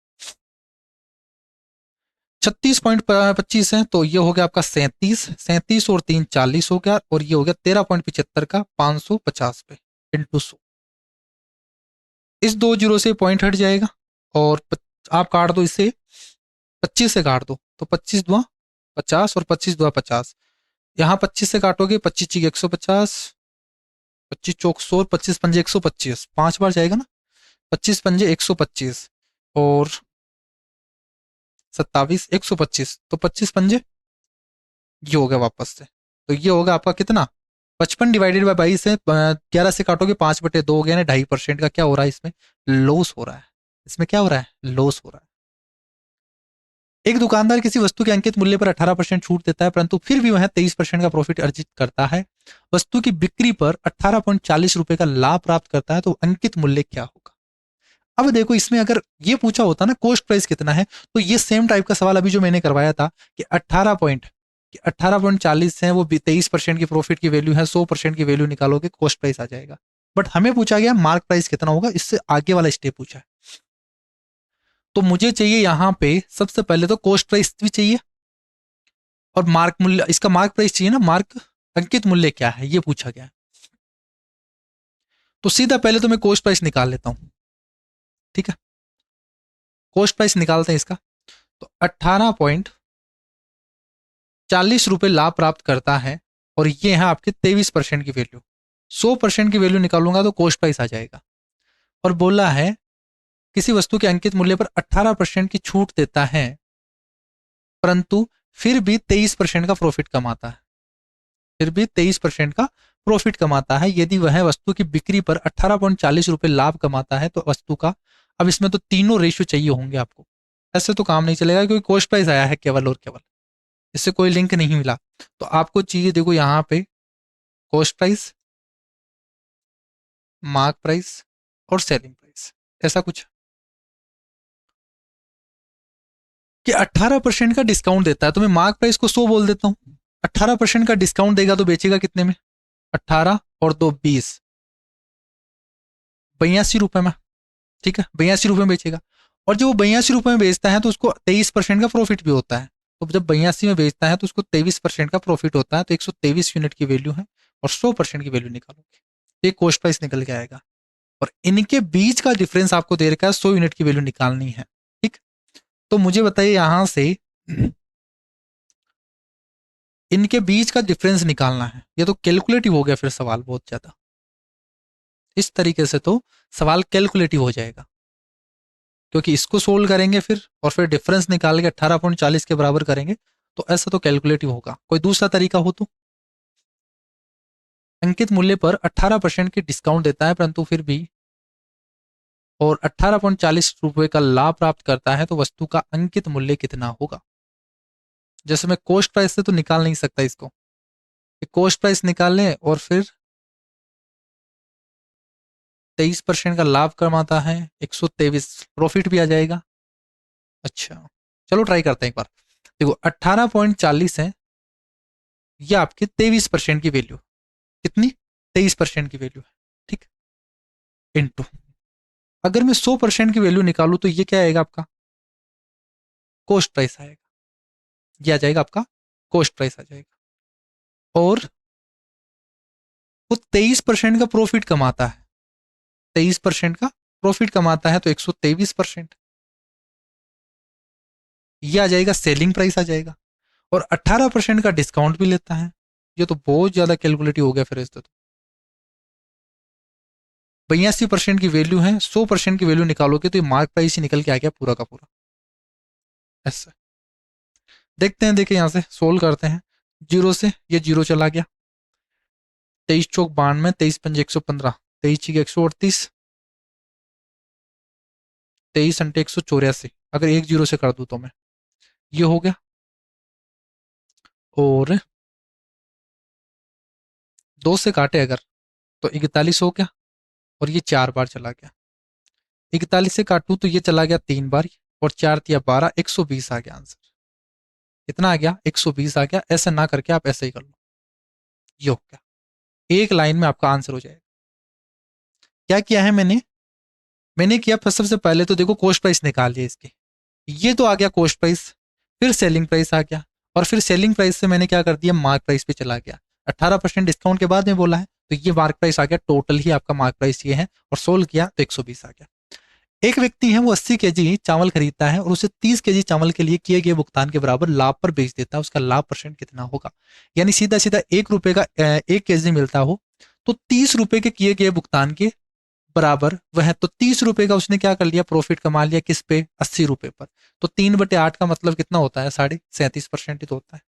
36.25 है, तो ये हो गया आपका 37, 37 और 3 40 हो गया, और ये हो गया 13.75 का 550 पे इंटू 100, इस 2 जीरो से पॉइंट हट जाएगा, और आप काट दो इसे 25 से काट दो, तो 25 दुआ 50 और 25 दुआ 50, यहाँ 25 से काटोगे 25 चीक 150, 25 चौक 100, 25 पंजे 125, 5 बार जाएगा ना, 25 पंजे 125 और 27 125, तो 25 पंजे ये हो गया वापस से, तो ये होगा आपका कितना 55 डिवाइडेड बाई 22 है, 11 से काटोगे 5/2 हो गया ना, 2.5% का क्या हो रहा है इसमें, लॉस हो रहा है, इसमें क्या हो रहा है, लॉस हो रहा है। एक दुकानदार किसी वस्तु के अंकित मूल्य पर 18% छूट देता है, परंतु फिर भी वह 23% का प्रॉफिट अर्जित करता है, वस्तु की बिक्री पर 18.40 रुपए का लाभ प्राप्त करता है, तो अंकित मूल्य क्या होगा। अब देखो इसमें अगर ये पूछा होता ना कॉस्ट प्राइस कितना है, तो ये सेम टाइप का सवाल अभी जो मैंने करवाया था कि 18.40 है, वो 23% की प्रॉफिट की वैल्यू है, 100% की वैल्यू निकालोगे कॉस्ट प्राइस आ जाएगा, बट हमें पूछा गया मार्क प्राइस कितना होगा, इससे आगे वाला स्टेप पूछा है, तो मुझे चाहिए यहाँ पे सबसे पहले तो कॉस्ट प्राइस भी चाहिए, और मार्क मूल्य, इसका मार्क प्राइस चाहिए ना, मार्क अंकित मूल्य क्या है ये पूछा गया है, तो सीधा पहले तो मैं कॉस्ट प्राइस निकाल लेता हूं, ठीक है, कॉस्ट प्राइस निकालते हैं इसका, तो 18.40 रुपए लाभ प्राप्त करता है, और ये है आपके 23% की वैल्यू, 100% की वैल्यू निकालूंगा तो कॉस्ट प्राइस आ जाएगा, और बोला है किसी वस्तु के अंकित मूल्य पर 18% की छूट देता है, परंतु फिर भी 23% का प्रॉफिट कमाता है, फिर भी 23% का प्रॉफिट कमाता है, यदि वह वस्तु की बिक्री पर 18.40 रुपए लाभ कमाता है तो वस्तु का, अब इसमें तो तीनों रेशियो चाहिए होंगे आपको, ऐसे तो काम नहीं चलेगा क्योंकि कॉस्ट प्राइस आया है केवल और केवल, इससे कोई लिंक नहीं मिला, तो आपको चाहिए देखो यहाँ पे कॉस्ट प्राइस, मार्क प्राइस और सेलिंग प्राइस, ऐसा कुछ कि 18% का डिस्काउंट देता है, तो मैं मार्क प्राइस को 100 बोल देता हूँ, 18% का डिस्काउंट देगा तो बेचेगा कितने में, 18 और 2 20, 82 रुपए में, ठीक है 82 रुपए में बेचेगा, और जब वो 82 रुपए में बेचता है तो उसको 23% का प्रॉफिट भी होता है, तो जब 82 में बेचता है तो उसको 23% का प्रॉफिट होता है, तो 123 यूनिट की वैल्यू है, और 100% की वैल्यू निकालोगे तो ये कॉस्ट प्राइस निकल के आएगा। और इनके बीच का डिफरेंस आपको दे रखा है 100 यूनिट की वैल्यू निकालनी है। ठीक, तो मुझे बताइए यहां से इनके बीच का डिफरेंस निकालना है। ये तो कैलकुलेटिव हो गया फिर सवाल बहुत ज्यादा। इस तरीके से तो सवाल कैलकुलेटिव हो जाएगा, क्योंकि इसको सोल्व करेंगे फिर और फिर डिफरेंस निकाल के 18.40 के बराबर करेंगे, तो ऐसा तो कैलकुलेटिव होगा। कोई दूसरा तरीका हो तो? अंकित मूल्य पर 18% की डिस्काउंट देता है परंतु फिर भी और 18.40 रुपए का लाभ प्राप्त करता है, तो वस्तु का अंकित मूल्य कितना होगा? जैसे मैं कॉस्ट प्राइस से तो निकाल नहीं सकता इसको, कॉस्ट प्राइस निकाल लें और फिर 23% का लाभ कमाता है, 123 प्रॉफिट भी आ जाएगा। अच्छा, चलो ट्राई करते हैं एक बार। देखो 18.40 है, ये आपके 23% की वैल्यू। कितनी? 23% की वैल्यू है। ठीक, इंटू, अगर मैं 100% की वैल्यू निकालूं तो ये क्या आएगा आपका? कॉस्ट प्राइस आएगा। ये आ जाएगा आपका कॉस्ट प्राइस आ जाएगा। और वो 23% का प्रॉफिट कमाता है, 23% का प्रॉफिट कमाता है, तो 123% ये आ जाएगा, सेलिंग प्राइस आ जाएगा। और 18% का डिस्काउंट भी लेता है। ये तो बहुत ज्यादा कैलकुलेटिव हो गया फिर इससे तो। 82% की वैल्यू है, 100% की वैल्यू निकालोगे तो ये मार्क प्राइस ही निकल के आ गया पूरा का पूरा। ऐसा देखते हैं, देखिए यहां से सोल्व करते हैं। जीरो से ये जीरो चला गया, 23 चौक 92, 23 पंजे 115, 23 138, 23 अंटे 184। अगर एक जीरो से कर दूं तो मैं, ये हो गया। और दो से काटे अगर तो 41 हो गया, और ये 4 बार चला गया। 41 से काटूं तो ये चला गया 3 बार, और 4 तिया 12, 120 आ गया आंसर। कितना आ गया? 120 आ गया। ऐसा ना करके आप ऐसे ही कर लो, ये हो गया। एक लाइन में आपका आंसर हो जाएगा। क्या किया है मैंने? मैंने किया सबसे पहले तो देखो कॉस्ट प्राइस निकाल लिया इसकी, ये तो आ गया कॉस्ट प्राइस। फिर सेलिंग प्राइस आ गया, और फिर सेलिंग प्राइस से मैंने क्या कर दिया, मार्क प्राइस पे चला गया। 18% डिस्काउंट के बाद में बोला है, तो ये मार्क प्राइस आ गया। टोटल ही आपका मार्क प्राइस ये है, और सोल्व किया तो 120 आ गया। एक व्यक्ति है, वो 80 kg चावल खरीदता है और उसे 30 kg चावल के लिए किए गए भुगतान के बराबर लाभ पर बेच देता है। उसका लाभ परसेंट कितना होगा? यानी सीधा सीधा 1 रुपए का 1 kg मिलता हो, तो 30 रुपए के किए गए भुगतान के बराबर वह, तो 30 रुपए का उसने क्या कर लिया, प्रॉफिट कमा लिया। किस पे? 80 रुपए पर। तो 3/8 का मतलब कितना होता है? 37.5% ही तो होता है।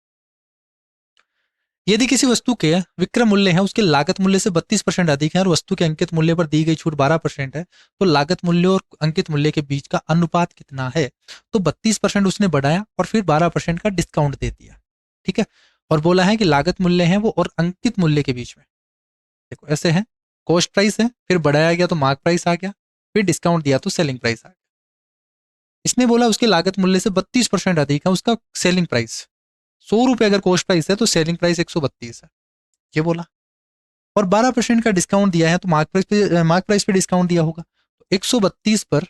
यदि किसी वस्तु के विक्रय मूल्य है उसके लागत मूल्य से 32% अधिक है और वस्तु के अंकित मूल्य पर दी गई छूट 12% है, तो लागत मूल्य और अंकित मूल्य के बीच का अनुपात कितना है? तो 32% उसने बढ़ाया और फिर 12% का डिस्काउंट दे दिया। ठीक है, और बोला है कि लागत मूल्य है वो और अंकित मूल्य के बीच में, देखो ऐसे है, कॉस्ट प्राइस है, फिर बढ़ाया गया तो मार्क प्राइस आ गया, फिर डिस्काउंट दिया तो सेलिंग प्राइस आ गया। इसने बोला उसके लागत मूल्य से 32% अधिक है उसका सेलिंग प्राइस। 100 रुपए अगर कॉस्ट प्राइस है तो सेलिंग प्राइस 132 है, ये बोला। और 12% का डिस्काउंट दिया है, तो मार्क प्राइस पे डिस्काउंट दिया होगा। तो 132 पर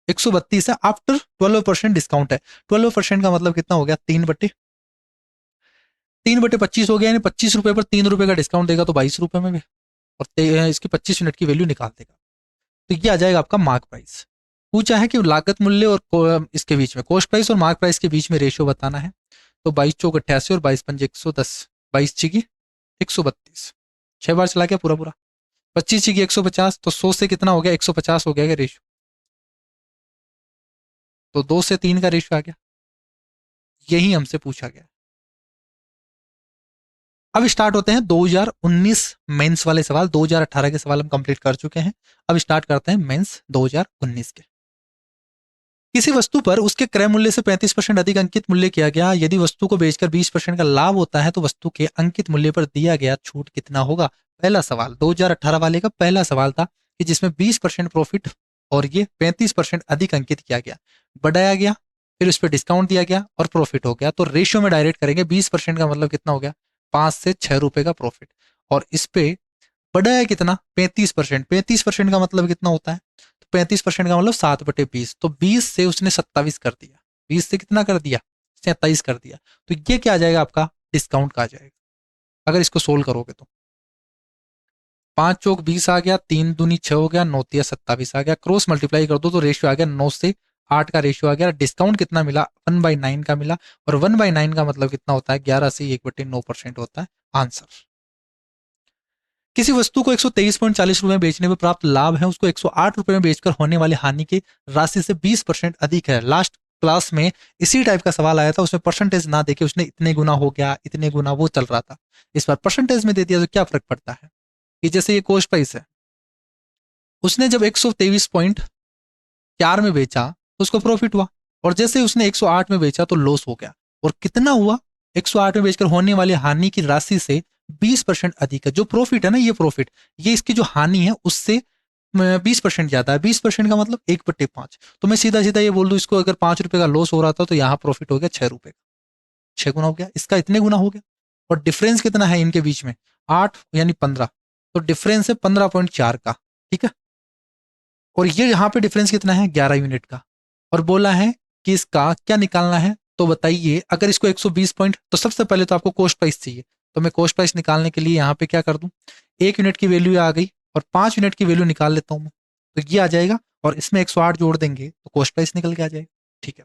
132 है आफ्टर 12% डिस्काउंट है। 12% का मतलब कितना हो गया? 3/25 हो गया, यानी 25 रुपए पर 3 रुपए का डिस्काउंट देगा तो 22 रुपए में भी, और इसकी 25 यूनिट की वैल्यू निकाल देगा। तो ये आ जाएगा आपका मार्क प्राइस। पूछा है कि लागत मूल्य और इसके बीच में, कॉस्ट प्राइस और मार्क प्राइस के बीच में रेशियो बताना है। तो 22 चौक 88 और 22 पंजे 110, 22 छिकी 132, 6 बार चला गया पूरा पूरा। 25 छिकी 150, तो 100 से कितना हो गया? 150 हो गया रेशियो। तो 2 से 3 का रेशियो आ गया। यही हमसे पूछा गया। अब स्टार्ट होते हैं 2019 मेंस वाले सवाल। 2018 के सवाल हम कंप्लीट कर चुके हैं, अब स्टार्ट करते हैं मेंस 2019 के। किसी वस्तु पर उसके क्रय मूल्य से 35% अधिक अंकित मूल्य किया गया। यदि वस्तु को बेचकर 20% का लाभ होता है, तो वस्तु के अंकित मूल्य पर दिया गया छूट कितना होगा? पहला सवाल 2018 वाले का पहला सवाल था कि जिसमें 20% प्रॉफिट और ये 35% अधिक अंकित किया गया, बढ़ाया गया, फिर उस पर डिस्काउंट दिया गया और प्रॉफिट हो गया। तो रेशियो में डायरेक्ट करेंगे। 20% का मतलब कितना हो गया? 5 से 6 रुपए का प्रॉफिट, और इस पे बढ़ाया कितना? 35%। 35% का मतलब कितना होता है? तो 35% का मतलब 7/20, तो 20 से उसने 27 कर दिया। 20 से कितना कर दिया? 27 कर दिया। तो ये क्या आ जाएगा आपका? डिस्काउंट का आ जाएगा, अगर इसको सोल्व करोगे तो। 5 चौक 20 आ गया, 3 दूनी 6 हो गया, 9 तिया 27 आ गया, क्रॉस मल्टीप्लाई कर दो तो रेशियो आ गया 9 से 8 का रेशियो आ गया। डिस्काउंट कितना मिला? 1/9 का मिला, और 1/9 का मतलब कितना होता है? 11 से 1/9% होता है आंसर। किसी वस्तु को 123.40 रुपए में बेचने पर प्राप्त लाभ है उसको 108 रुपए में बेचकर होने वाली हानि की राशि से 20% अधिक है। लास्ट क्लास में इसी टाइप का सवाल आया था, उसमें परसेंटेज ना देके उसने इतने गुना हो गया, इतने गुना, वो चल रहा था। इस बार परसेंटेज में दे दिया तो क्या फर्क पड़ता है कि जैसे ये कॉस्ट प्राइस है, उसने जब 123.4 में बेचा तो उसको प्रॉफिट हुआ, और जैसे उसने 108 में बेचा तो लॉस हो गया। और कितना हुआ? 108 में बेचकर होने वाली हानि की राशि से 20% अधिक है। जो प्रॉफिट है ना, ये प्रॉफिट, ये इसकी जो हानि है उससे 20% ज्यादा है। 20% का मतलब 1/5। तो मैं सीधा सीधा ये बोल दूं, इसको अगर 5 रुपए का लॉस हो रहा था तो यहाँ प्रॉफिट हो गया 6 रुपए का, 6 गुना हो गया, इसका इतने गुना हो गया। और डिफरेंस कितना है इनके बीच में? 8 यानी 15, तो डिफरेंस है 15.4 का, ठीक है। और ये यहाँ पे डिफरेंस कितना है? 11 यूनिट का। और बोला है कि इसका क्या निकालना है, तो बताइए। अगर इसको 120 पॉइंट, तो सबसे पहले तो आपको कॉस्ट प्राइस चाहिए, तो मैं कॉस्ट प्राइस निकालने के लिए यहाँ पे क्या कर दूं, 1 यूनिट की वैल्यू आ गई और 5 यूनिट की वैल्यू निकाल लेता हूं मैं, तो ये आ जाएगा, और इसमें 108 जोड़ देंगे तो कॉस्ट प्राइस निकल के आ जाएगा, ठीक है।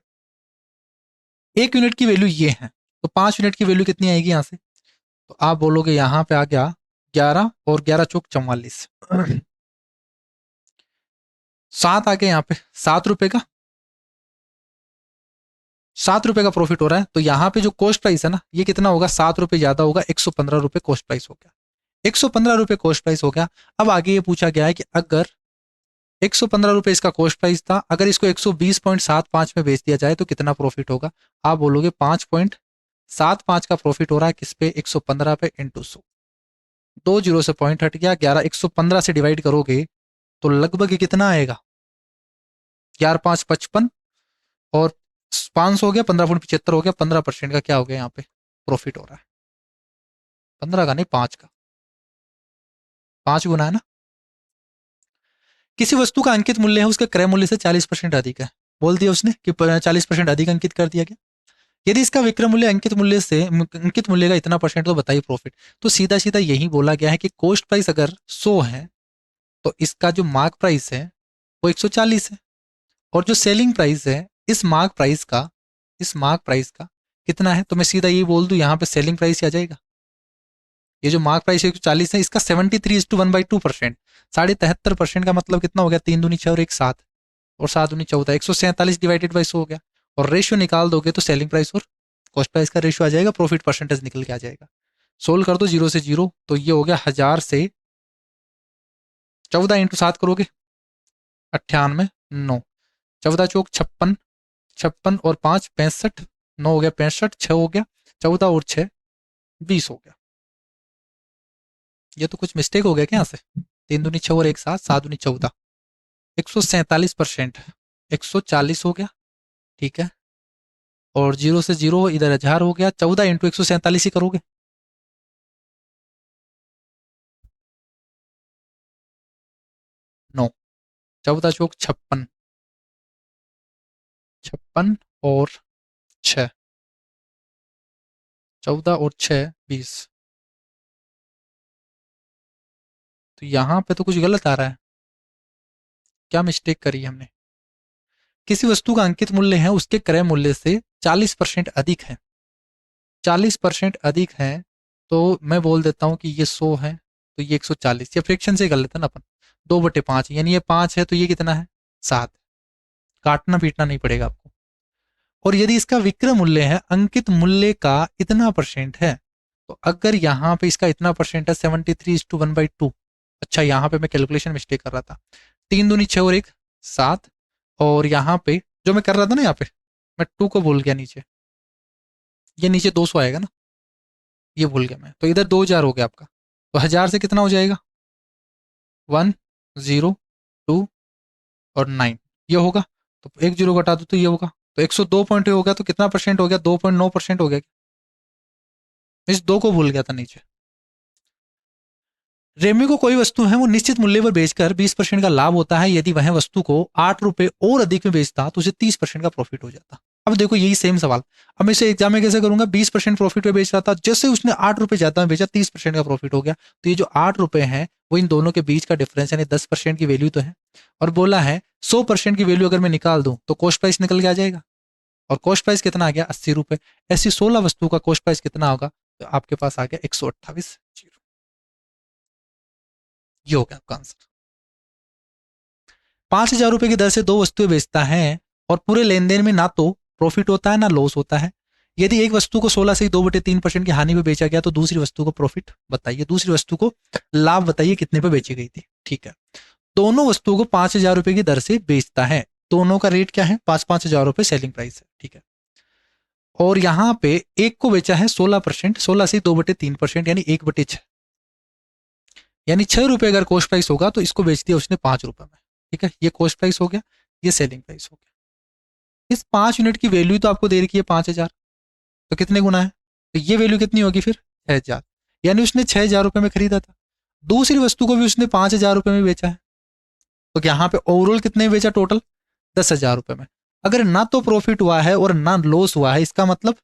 1 यूनिट की वैल्यू ये है, तो 5 यूनिट की वैल्यू कितनी आएगी यहाँ से? तो आप बोलोगे यहाँ पे आ गया 11, और 11 चौक 44, 7 आ गया यहाँ पे, 7 रुपए का, 7 रुपए का प्रॉफिट हो रहा है। तो यहाँ पे जो कॉस्ट प्राइस है ना, ये कितना होगा? 7 रुपए ज्यादा होगा, 115 रुपए कॉस्ट प्राइस हो गया, 115 रुपए कॉस्ट प्राइस हो गया। अब आगे ये पूछा गया है कि अगर 115 रुपए इसका कॉस्ट प्राइस था, अगर इसको 120.75 में बेच दिया जाए तो कितना प्रॉफिट होगा? आप बोलोगे 5.75 का प्रॉफिट हो रहा है, किस पे? 115 पे इंटू 100, 2 जीरो से पॉइंट हट गया, 11, 115 से डिवाइड करोगे तो लगभग ये कितना आएगा? 11×5 = 55, और 500 हो गया, 15.75 हो गया, 15% का क्या हो गया यहाँ पे प्रॉफिट हो रहा है? 15 का नहीं, 5 का, 5 गुना है ना। किसी वस्तु का अंकित मूल्य है उसके क्रय मूल्य से 40% अधिक है, बोल दिया उसने कि 40% अधिक अंकित कर दिया गया। यदि इसका विक्रय मूल्य अंकित मूल्य का इतना परसेंट, तो बताइए प्रॉफिट। तो सीधा सीधा यही बोला गया है कि कॉस्ट प्राइस अगर 100 है तो इसका जो मार्क प्राइस है वो 140 है, और जो सेलिंग प्राइस है इस मार्क प्राइस का कितना है? तो मैं सीधा यही बोल दूं, यहाँ पे सेलिंग प्राइस आ जाएगा। ये जो मार्क प्राइस 140 है, इसका 73:1/2%, 73% का मतलब कितना हो गया? 3 दूनी 6 और 1 7, और 7 दूनी 14, 147 डिवाइडेड बाई 100 हो गया। और रेशियो निकाल दोगे तो सेलिंग प्राइस और कॉस्ट प्राइस का रेशियो आ जाएगा, प्रॉफिट परसेंटेज निकल के आ जाएगा। सोल्व कर दो 0 से 0, तो ये हो गया 1000 से 14 इंटू 7 करोगे 98, 9, 14 चौक 56, 56 और 5 65, 9 हो गया 65, 6 हो गया 14 और 6 20 हो गया। ये तो कुछ मिस्टेक हो गया क्या यहाँ से? 3 दूनी 6 और 1 7, 7 दूनी 14, 147%, 140 हो गया, ठीक है। और 0 से 0 इधर 1000 हो गया, 14 इंटू 147 ही करोगे, नो, 14 चौक 56, 56 और 6, 14 और 6 20। तो यहाँ पे तो कुछ गलत आ रहा है, क्या मिस्टेक करी हमने? किसी वस्तु का अंकित मूल्य है उसके क्रय मूल्य से 40% अधिक है, 40% अधिक है, तो मैं बोल देता हूँ कि ये 100 है तो ये 140, ये फ्रैक्शन से कर लेते हैं ना अपन, 2/5, यानी ये 5 है तो ये कितना है? 7, काटना पीटना नहीं पड़ेगा आपको। और यदि इसका विक्रय मूल्य है अंकित मूल्य का इतना परसेंट है, तो अगर यहाँ पे इसका इतना परसेंट है 73:1/2, अच्छा यहाँ पे मैं कैलकुलेशन मिस्टेक कर रहा था, 3 दूनी 6 और 1 7, और यहाँ पे जो मैं कर रहा था ना, यहाँ पे मैं 2 को भूल गया नीचे, ये नीचे 200 आएगा ना, ये भूल गया मैं, तो इधर 2000 हो गया आपका, तो 1000 से कितना हो जाएगा? 1 0 2 और 9, ये होगा, तो एक जीरो घटा दो तो ये होगा, तो 102 पॉइंट हो गया, तो कितना परसेंट हो गया? 2.9% हो गया। इस 2 को भूल गया था नीचे। रेमी को कोई वस्तु है वो निश्चित मूल्य पर बेचकर 20% का लाभ होता है, यदि वह वस्तु को 8 रुपए और अधिक में बेचता तो उसे 30% का प्रॉफिट हो जाता। अब देखो यही सेम सवाल, अब मैं इसे एग्जाम में कैसे करूंगा, 20% प्रॉफिट पे बेच रहा था, जैसे उसने 8 रुपए ज्यादा में बेचा 30% का प्रॉफिट हो गया। तो ये जो 8 रुपए है वो इन दोनों के बीच का डिफरेंस यानी 10% की वैल्यू तो है। और बोला है 100% की वैल्यू अगर मैं निकाल दूं तो कॉस्ट प्राइस निकल के आ जाएगा, और कॉस्ट प्राइस कितना आ गया 80 रुपए। ऐसी 16 वस्तु का कॉस्ट प्राइस कितना होगा, तो आपके पास आ गया 128। ये हो गया आपका आंसर। 5,000 रुपए की दर से दो वस्तुएं बेचता है और पूरे लेन देन में ना तो प्रॉफिट होता है ना लॉस होता है। यदि एक वस्तु को 16 से 2/3% की हानि पे बेचा गया तो दूसरी वस्तु को प्रॉफिट बताइए, दूसरी वस्तु को लाभ बताइए कितने पे बेची गई थी। ठीक है, दोनों वस्तुओं को 5,000 रुपए की दर से बेचता है, दोनों का रेट क्या है 5,000 रुपए सेलिंग प्राइस है। ठीक है, और यहां पे एक को बेचा है 16%, 16 से 2/3% यानी 1/6, यानी 6 रुपए अगर कॉस्ट प्राइस होगा तो इसको बेच दिया उसने 5 रुपए में। ठीक है, ये कॉस्ट प्राइस हो गया, ये सेलिंग प्राइस हो गया। इस 5 यूनिट की वैल्यू तो आपको दे रखी है 5,000, तो कितने गुना है, तो ये वैल्यू कितनी होगी फिर 6,000, यानी उसने 6,000 रुपए में खरीदा था। दूसरी वस्तु को भी उसने 5,000 रुपए में बेचा है, तो यहाँ पे ओवरऑल कितने में बेचा टोटल 10,000 रुपए में। अगर ना तो प्रॉफिट हुआ है और ना लॉस हुआ है, इसका मतलब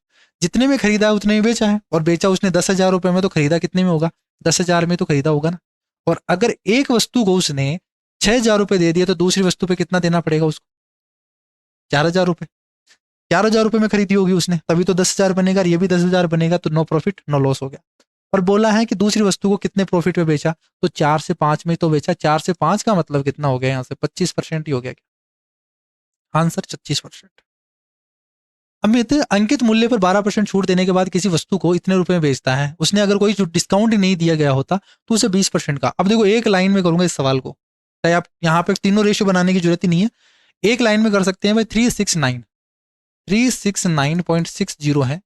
जितने में खरीदा है उतने में बेचा है, और बेचा उसने 10,000 रुपए में तो खरीदा कितने में होगा 10,000 में तो खरीदा होगा ना। और अगर एक वस्तु को उसने 6,000 रुपए दे दिया तो दूसरी वस्तु पे कितना देना पड़ेगा उसको 4,000 रुपए। 4,000 रुपए में खरीदी होगी उसने, तभी तो 10,000 बनेगा, और ये भी 10,000 बनेगा, तो नो प्रॉफिट नो लॉस हो गया। और बोला है कि दूसरी वस्तु को कितने प्रॉफिट में बेचा, तो 4 से 5 में तो बेचा, 4 से 5 का मतलब कितना हो गया यहाँ से 25% ही हो गया। आंसर 25%। अमित अंकित मूल्य पर 12% छूट देने के बाद किसी वस्तु को इतने रुपए में बेचता है, उसने अगर कोई डिस्काउंट ही नहीं दिया गया होता तो उसे 20% का। अब देखो एक लाइन में करूंगा इस सवाल को, चाहे आप यहाँ पे तीनों रेशियो बनाने की जरूरत ही नहीं है, एक लाइन में कर सकते हैं भाई। 369.60 है,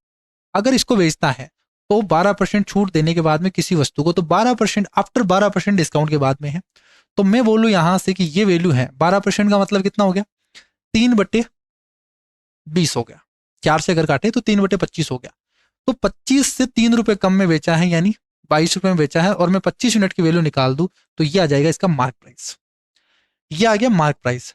अगर इसको बेचता है तो 12% छूट देने के बाद में किसी वस्तु को, तो 12% आफ्टर 12% डिस्काउंट के बाद में है, तो मैं बोलूं यहां से कि ये वैल्यू है 12% का मतलब कितना हो गया 3/20 हो गया, 4 से अगर काटे तो 3/25 हो गया। तो 25 से 3 रुपए कम में बेचा है, यानी 22 रुपए में बेचा है, और मैं 25 यूनिट की वैल्यू निकाल दूं तो ये आ जाएगा इसका मार्क प्राइस, ये आ गया मार्क प्राइस।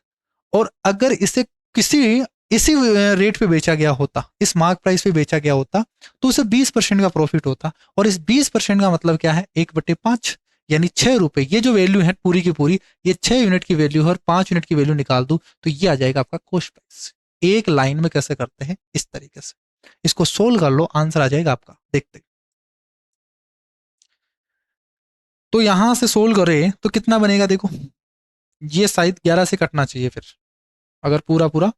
और अगर इसे किसी इसी रेट पे बेचा गया होता, इस मार्क प्राइस पे बेचा गया होता, तो उसे 20% का प्रॉफिट होता, और इस 20% का मतलब क्या है 1/5, यानी 6 रुपए। ये जो वैल्यू है पूरी की पूरी, ये 6 यूनिट की वैल्यू है, और 5 यूनिट की वैल्यू निकाल दूं तो ये आ जाएगा आपका कॉस्ट प्राइस। एक लाइन में कैसे करते हैं इस तरीके से, इसको सोल्व कर लो, आंसर आ जाएगा आपका। देखते तो यहां से सोल्व करें तो कितना बनेगा, देखो ये शायद 11 से कटना चाहिए, फिर अगर पूरा पूरा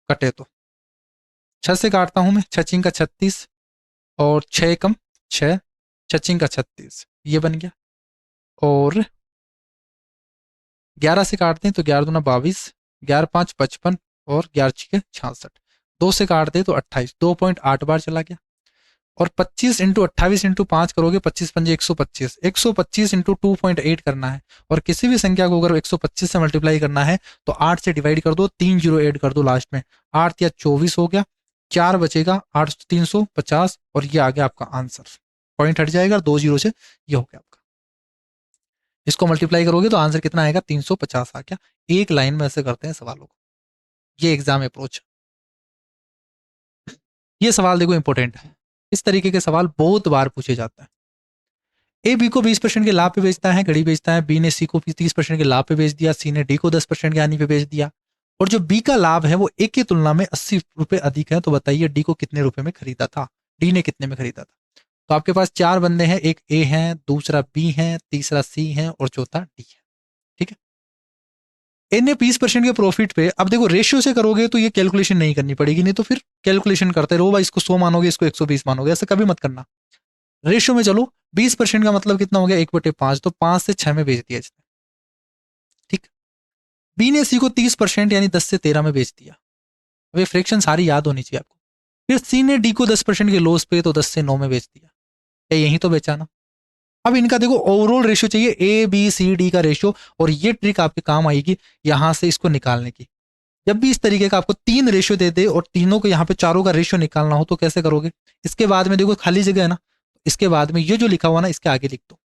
कटे तो 6 से काटता हूं मैं, 6×36 और 6 कम 6, 6×36 ये बन गया, और 11 से काटते हैं तो 11×2 = 22, 11×5 = 55, और 11×6 = 66, 2 से काटते हैं तो 28, 2.8 बार चला गया। और 25 × 28 × 5 करोगे, 25×5 = 125, 125 × 2.8 करना है, और किसी भी संख्या को अगर 125 से मल्टीप्लाई करना है तो 8 से डिवाइड कर दो, 3 जीरो ऐड कर दो लास्ट में, 8 या 24 हो गया, 4 बचेगा, 8 350, और ये आ गया आपका आंसर। पॉइंट हट जाएगा 2 जीरो से, ये हो गया आपका। इसको मल्टीप्लाई करोगे तो आंसर कितना आएगा 350 आ गया। एक लाइन में ऐसे करते हैं सवालों को, ये एग्जाम अप्रोच। ये सवाल देखो इंपॉर्टेंट है, इस तरीके के सवाल बहुत बार पूछे जाते हैं। ए बी को 20% के लाभ पे बेचता है, घड़ी बेचता है, बी ने सी को 30% के लाभ पे बेच दिया, सी ने डी को 10% के हानि पे बेच दिया, और जो बी का लाभ है वो ए की तुलना में 80 रुपए अधिक है, तो बताइए डी को कितने रुपए में खरीदा था, डी ने कितने में खरीदा था। तो आपके पास 4 बंदे हैं, एक ए है, दूसरा बी है, तीसरा सी है, और चौथा डी है। ठीक है, ए ने 20% के प्रॉफिट पे, अब देखो रेशियो से करोगे तो ये कैलकुलेशन नहीं करनी पड़ेगी, नहीं तो फिर कैलकुलेशन करते रहो भाई, इसको 100 मानोगे, इसको 120 मानोगे, ऐसा कभी मत करना। रेशियो में चलो, 20% का मतलब कितना हो गया 1/5, तो 5 से 6 में बेच दिया इसने। ठीक, बी ने सी को 30% यानी 10 से 13 में बेच दिया। अब ये फ्रैक्शन सारी याद होनी चाहिए आपको। फिर सी ने डी को 10% के लॉस पे, तो 10 से 9 में बेच दिया, यही तो बेचा ना। अब इनका देखो ओवरऑल रेशियो चाहिए, ए बी सी डी का रेशियो, और ये ट्रिक आपके काम आएगी यहां से इसको निकालने की। जब भी इस तरीके का आपको 3 रेशियो दे दे और तीनों को यहाँ पे चारों का रेशियो निकालना हो तो कैसे करोगे, इसके बाद में देखो खाली जगह है ना, इसके बाद में ये जो लिखा हुआ ना इसके आगे लिख दो।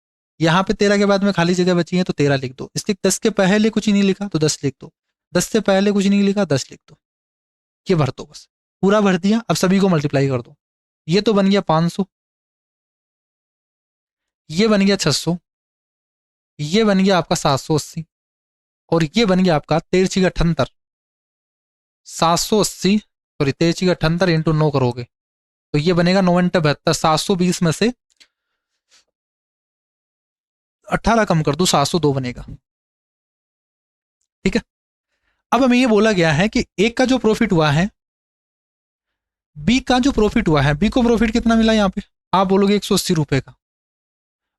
यहाँ पे 13 के बाद में खाली जगह बची है तो 13 लिख दो, इसके 10 के पहले कुछ नहीं लिखा तो 10 लिख दो, 10 से पहले कुछ नहीं लिखा 10 लिख दो, ये भर दो बस। पूरा भर दिया, अब सभी को मल्टीप्लाई कर दो। ये तो बन गया 500, ये बन गया 600, ये बन गया आपका 780, और ये बन गया आपका 13×78, 780, सॉरी 13×78 इंटू 9 करोगे तो ये बनेगा 9×72, 720 में से 18 कम कर दो, 702 बनेगा। ठीक है, अब हमें ये बोला गया है कि एक का जो प्रॉफिट हुआ है, बी का जो प्रॉफिट हुआ है, बी को प्रॉफिट कितना मिला यहाँ पे, आप बोलोगे 180 रुपए का,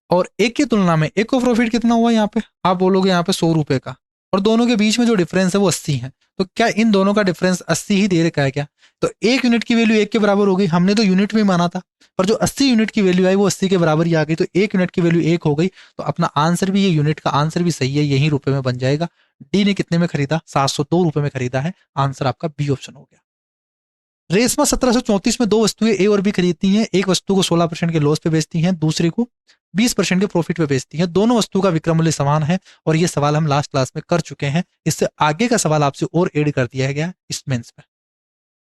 और एक की तुलना में एक को प्रॉफिट कितना हुआ यहाँ पे, आप बोलोगे यहाँ पे 100 रुपए का, और दोनों के बीच में जो डिफरेंस है वो 80 है। तो क्या इन दोनों का डिफरेंस 80 ही दे रखा है क्या? तो एक यूनिट की वैल्यू एक के बराबर हो गई, हमने तो यूनिट में माना था, पर जो 80 यूनिट की वैल्यू आई वो 80 के बराबर ही आ गई, तो एक यूनिट की वैल्यू एक हो गई, तो अपना आंसर भी, ये यूनिट का आंसर भी सही है, यही रुपए में बन जाएगा। डी ने कितने में खरीदा? 702 रुपए में खरीदा है, आंसर आपका बी ऑप्शन हो गया। रेशमा 1734 में दो वस्तुएं ए और बी खरीदती हैं, एक वस्तु को 16% के लॉस पे बेचती हैं, दूसरी को 20% के प्रॉफिट पे बेचती हैं, दोनों वस्तु का विक्रय मूल्य समान है, और ये सवाल हम लास्ट क्लास में कर चुके हैं। इससे आगे का सवाल आपसे और ऐड कर दिया गया इस मेंस में।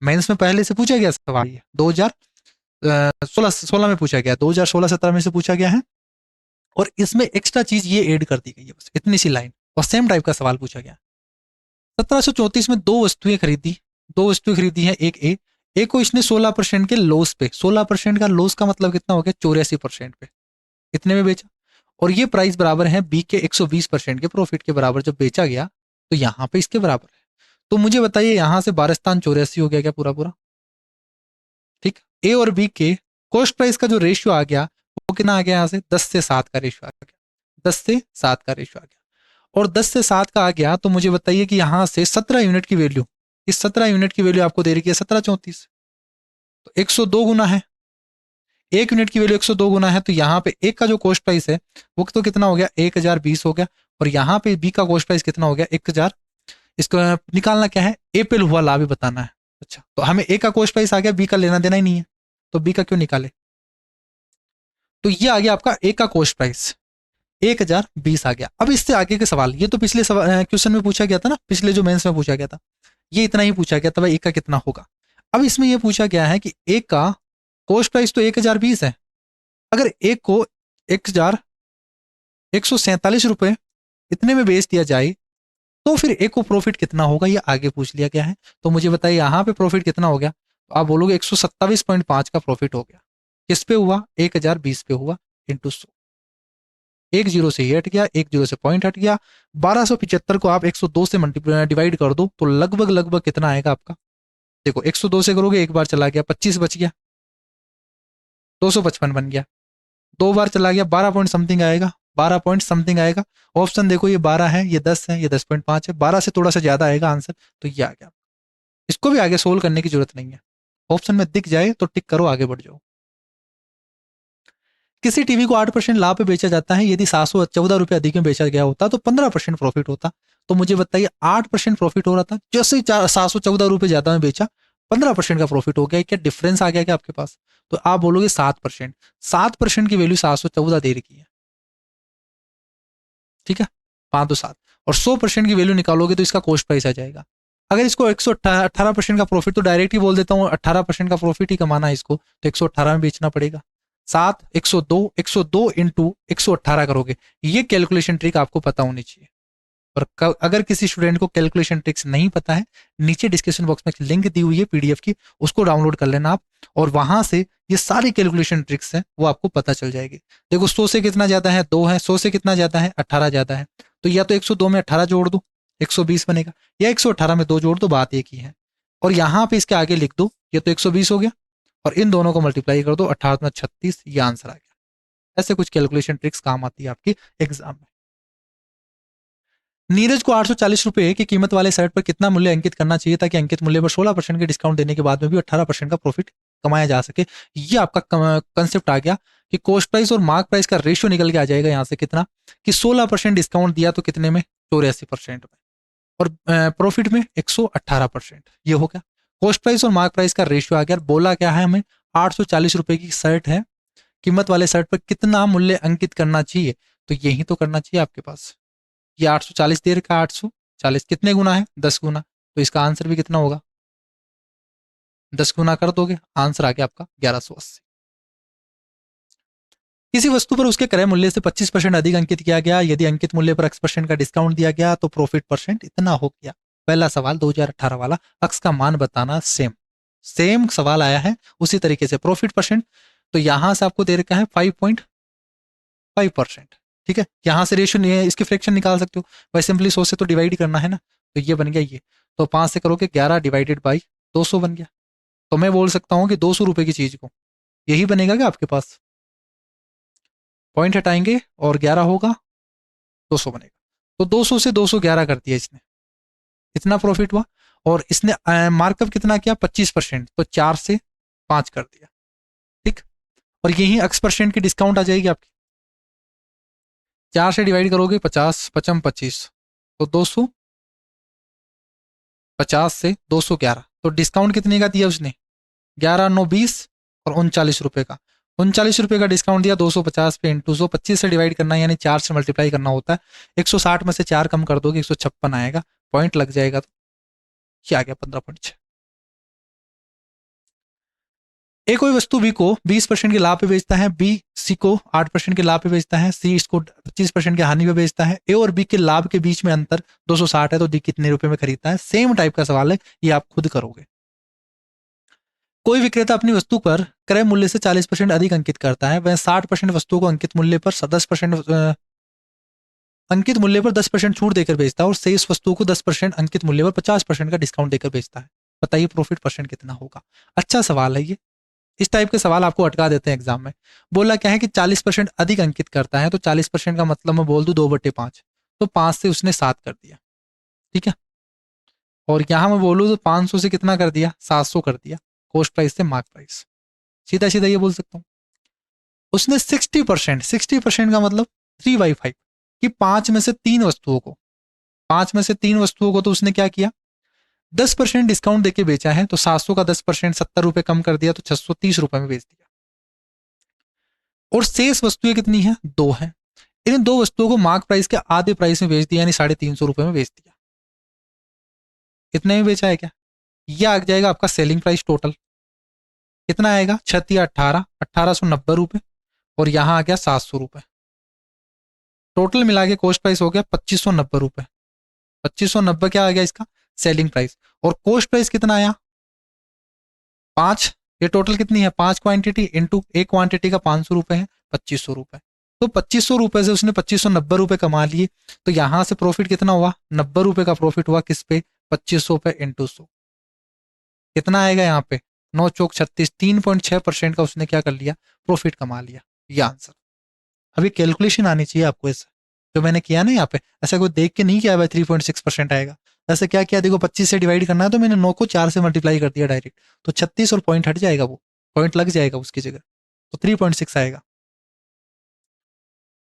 मेंस में पहले से पूछा गया सवाल, ये 2016 में पूछा गया, 2016-17 में से पूछा गया है, और इसमें एक्स्ट्रा चीज ये ऐड कर दी गई है, बस इतनी सी लाइन, और सेम टाइप का सवाल पूछा गया। 1734 में दो वस्तुएं खरीदी है, एक ए को इसने 16% के लॉस पे, 16% का लॉस का मतलब कितना हो गया? 84% पे, इतने में बेचा, और ये प्राइस बराबर है बी के 120% के प्रॉफिट के बराबर जब बेचा गया, तो यहां पे इसके बराबर है। तो मुझे बताइए यहां से बारस्तान 84 हो गया क्या पूरा पूरा? ठीक, ए और बी के कॉस्ट प्राइस का जो रेशियो आ गया वो कितना आ गया? यहां से 10 से 7 का रेशियो आ गया, 10 से 7 का रेशियो आ गया, और 10 से 7 का आ गया, तो मुझे बताइए कि यहां से 17 यूनिट की वैल्यू, इस 17 यूनिट की वैल्यू आपको दे रही है 1734, तो 102 गुना है, एक यूनिट की वैल्यू 102 गुना है, तो यहाँ पे एक का जो कॉस्ट प्राइस है वो तो कितना हो गया? 1020 हो गया, और यहाँ पे बी का कॉस्ट प्राइस कितना हो गया? 1000। इसको निकालना क्या है? ए पे हुआ लाभ ही बताना है। अच्छा, तो हमें ए का कॉस्ट प्राइस आ गया, बी का लेना देना ही नहीं है, तो बी का क्यों निकाले? तो ये आ गया आपका ए का कॉस्ट प्राइस 1020 आ गया। अब इससे आगे के सवाल, ये तो पिछले क्वेश्चन में पूछा गया था ना, पिछले जो मेंस में पूछा गया था, ये इतना ही पूछा गया था भाई, ए का कितना होगा। अब इसमें ये पूछा गया है कि ए का कॉस्ट प्राइस तो 1020 है, अगर एक को 1147 रुपए इतने में बेच दिया जाए, तो फिर एक को प्रॉफिट कितना होगा, ये आगे पूछ लिया गया है। तो मुझे बताइए यहाँ पे प्रॉफिट कितना हो गया? तो आप बोलोगे 127.5 का प्रॉफिट हो गया, किस पे हुआ? 1020 पे हुआ, इंटू 100, एक जीरो से ये हट गया, एक जीरो से पॉइंट हट गया, 1275 को आप 102 से डिवाइड कर दो, तो लगभग लगभग कितना आएगा आपका? देखो 102 से करोगे, एक बार चला गया 25 बच गया, 255 बन गया, दो बार चला गया 12 पॉइंट समथिंग आएगा, 12 पॉइंट समथिंग आएगा। ऑप्शन देखो, ये 12 है, ये 10 है, ये 10.5 है, 12 से थोड़ा सा ज्यादा आएगा आंसर, तो ये आ गया। इसको भी आगे सोल्व करने की जरूरत नहीं है, ऑप्शन में दिख जाए तो टिक करो, आगे बढ़ जाओ। किसी टीवी को 8% लाभ पे बेचा जाता है, यदि 714 रुपए अधिक में बेचा गया होता तो 15% प्रॉफिट होता। तो मुझे बताइए 8% प्रॉफिट हो रहा था, जैसे ही 714 रुपए ज्यादा में बेचा, 15% का प्रॉफिट हो गया, क्या डिफरेंस आ गया क्या आपके पास? तो आप बोलोगे 7%, 7% की वैल्यू 714 दे रखी है, ठीक है, 5 तो 7, और 100% की वैल्यू निकालोगे तो इसका कॉस्ट प्राइस आ जाएगा। अगर इसको 118% का प्रॉफिट, तो डायरेक्ट ही बोल देता हूँ 18% का प्रॉफिट ही कमाना है इसको, तो 118 में बेचना पड़ेगा। 7, 102 इंटू 118 करोगे, ये कैलकुलेशन ट्रिक आपको पता होनी चाहिए। और अगर किसी स्टूडेंट को कैलकुलेशन ट्रिक्स नहीं पता है, नीचे डिस्क्रिप्शन बॉक्स में लिंक दी हुई है पीडीएफ की, उसको डाउनलोड कर लेना आप, और वहां से ये सारी कैलकुलेशन ट्रिक्स हैं वो आपको पता चल जाएगी। देखो 100 से कितना ज्यादा है? 2 है, 100 से कितना ज्यादा है? 18 ज्यादा है, तो या तो 102 में 18 जोड़ दो, 120 बनेगा, या 118 में 2 जोड़ दो, बात एक ही है। और यहाँ पे इसके आगे लिख दो, ये तो 120 हो गया, और इन दोनों को मल्टीप्लाई कर दो, 18 में 36, ये आंसर आ गया। ऐसे कुछ कैलकुलेशन ट्रिक्स काम आती है आपकी एग्जाम में। नीरज को 840 रुपए की कीमत वाले शर्ट पर कितना मूल्य अंकित करना चाहिए ताकि अंकित मूल्य पर 16% के डिस्काउंट देने के बाद में भी 18% का प्रॉफिट कमाया जा सके? ये आपका कंसेप्ट आ गया कि कॉस्ट प्राइस और मार्क प्राइस का रेशियो निकल के आ जाएगा यहां से कितना, कि 16% डिस्काउंट दिया तो कितने में? 84% में, और प्रॉफिट में 118%, ये हो गया। कॉस्ट प्राइस और मार्क प्राइस का रेशियो आ गया, बोला क्या है हमें? 840 रुपए की शर्ट है, कीमत वाले शर्ट पर कितना मूल्य अंकित करना चाहिए, तो यही तो करना चाहिए आपके पास। ये 840 दे रखा, 840 कितने गुना है? 10 गुना, तो इसका आंसर भी कितना होगा? 10 गुना कर दोगे, आंसर आ गया आपका 1180। किसी वस्तु पर उसके क्रय मूल्य से 25% अधिक अंकित किया गया, यदि अंकित मूल्य पर x% का डिस्काउंट दिया गया तो प्रॉफिट परसेंट इतना हो गया। पहला सवाल 2018 वाला, x का मान बताना, सेम सेम सवाल आया है उसी तरीके से। प्रॉफिट परसेंट तो यहां से आपको दे रखा है 5.5%। ठीक है, यहां से रेशियो इसकी फ्रैक्शन निकाल सकते हो भाई, सिंपली 100 से तो डिवाइड करना है ना, तो ये बन गया ये, तो 5 से करोगे 11 डिवाइडेड बाई 200 बन गया। तो मैं बोल सकता हूं कि 200 रुपए की चीज को यही बनेगा क्या आपके पास, पॉइंट हटाएंगे और 11 होगा, 200 बनेगा। तो 200 से 211 कर दिया इसने, इतना प्रॉफिट हुआ। और इसने मार्कअप कितना किया, 25%, तो 4 से 5 कर दिया। ठीक, और यही x% की डिस्काउंट आ जाएगी आपकी, 4 से डिवाइड करोगे 50, 55 25, तो 250 से 211, तो डिस्काउंट कितने का दिया उसने, 11 9 20 और 39 रुपए का। 39 रुपए का डिस्काउंट दिया, 250 पे इंटू 125 से डिवाइड करना है, यानी 4 से मल्टीप्लाई करना होता है। 160 में से 4 कम कर दोगे 156 आएगा, पॉइंट लग जाएगा, तो क्या आ गया 15.6। ए कोई वस्तु बी को 20% के लाभ पे बेचता है, बी सी को 8% के लाभ पे बेचता है, सी इसको 25% की हानि पे बेचता है। ए और बी के लाभ के बीच में अंतर 260 है, तो डी कितने रुपए में खरीदता है। सेम टाइप का सवाल है, ये आप खुद करोगे। कोई विक्रेता अपनी वस्तु पर क्रय मूल्य से 40% अधिक अंकित करता है, वह 60% वस्तुओं को अंकित मूल्य पर 10% अंकित मूल्य पर 10% छूट देकर बेचता है और शेष वस्तुओं को 10% अंकित मूल्य पर 50% का डिस्काउंट देकर बेचता है। बताइए प्रॉफिट परसेंट कितना होगा। अच्छा सवाल है ये, इस टाइप के सवाल आपको अटका देते हैं एग्जाम में। बोला क्या है कि 40% अधिक अंकित करता है, तो 40% का मतलब मैं बोल दूं 2/5, तो 5 से उसने 7 कर दिया। ठीक है, और यहां मैं बोलूँ तो 500 से कितना कर दिया, 700 कर दिया, कॉस्ट प्राइस से मार्क प्राइस, सीधा सीधा ये बोल सकता हूँ। उसने 60% का मतलब 3/5 कि 5 में से 3 वस्तुओं को तो उसने क्या किया, 10% डिस्काउंट देके बेचा है, तो 700 का 10% 70 रुपए कम कर दिया, तो 630 रुपए में बेच दिया। और शेष वस्तुएं कितनी है, 2 है। इन 2 वस्तुओं को मार्क प्राइस के आधे प्राइस में बेच दिया, यानी 350 रुपए में बेच दिया। इतने में बेचा है क्या, यह आ जाएगा आपका सेलिंग प्राइस टोटल। कितना आएगा, 36 18 1890 रुपए, और यहां आ गया 700 रुपए। टोटल मिला के कॉस्ट प्राइस हो गया 2590 रुपए। 2590 क्या आ गया इसका, सेलिंग प्राइस। और कॉस्ट प्राइस कितना आया, 5, ये टोटल कितनी है, 5 क्वांटिटी इंटू एक क्वांटिटी का 500 रुपए है, 2500 रुपए। तो 2500 रुपए से उसने 2590 रुपए कमा लिए, तो यहां से प्रॉफिट कितना हुआ, 90 रुपए का प्रॉफिट हुआ, किस पे, 2500 पे इंटू 100। कितना आएगा यहाँ पे, 9 चौक 36, 3.6% का उसने क्या कर लिया, प्रॉफिट कमा लिया। ये आंसर। अभी कैलकुलेशन आनी चाहिए आपको, ऐसा जो मैंने किया ना यहाँ पे, ऐसा कोई देख के नहीं किया भाई 3.6% आएगा। ऐसे क्या किया, देखो 25 से डिवाइड करना है, तो मैंने 9 को 4 से मल्टीप्लाई कर दिया डायरेक्ट, तो 36 और पॉइंट हट जाएगा, वो पॉइंट लग जाएगा उसकी जगह, तो 3.6 आएगा।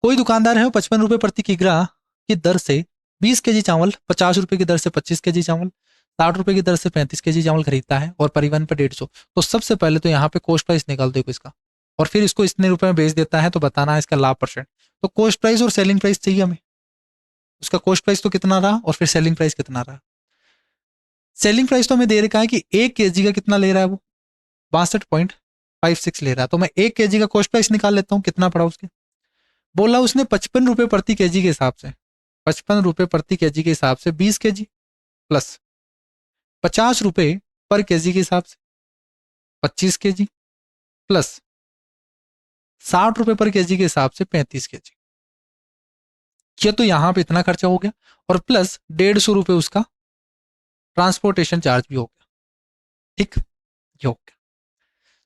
कोई दुकानदार है, 55 रुपए प्रति किग्रा की दर से 20 kg चावल, 50 रुपए की दर से 25 kg चावल, 60 रुपए की दर से 35 kg चावल खरीदता है, और परिवहन पर 150। तो सबसे पहले तो यहाँ पे कॉस्ट प्राइस निकाल देखो इसका, और फिर इसको इतने रुपए में बेच देता है, तो बताना है इसका लाभ परसेंट। तो कॉस्ट प्राइस और सेलिंग प्राइस चाहिए हमें, उसका कॉस्ट प्राइस तो कितना रहा और फिर सेलिंग प्राइस कितना रहा। सेलिंग प्राइस तो हमें दे रखा है कि 1 kg का कितना ले रहा है वो, 62.56 ले रहा है, तो मैं 1 kg का कॉस्ट प्राइस निकाल लेता हूँ, कितना पड़ा उसके। बोला उसने 55 रुपए प्रति केजी के हिसाब से, 55 रुपए प्रति केजी के हिसाब से 20 kg प्लस 50 रुपए पर केजी के हिसाब से 25 kg प्लस 60 रुपए पर केजी के हिसाब से 35 kg। ये तो यहां पे इतना खर्चा हो गया, और प्लस 150 रुपए उसका ट्रांसपोर्टेशन चार्ज भी हो गया। ठीक, ये हो गया।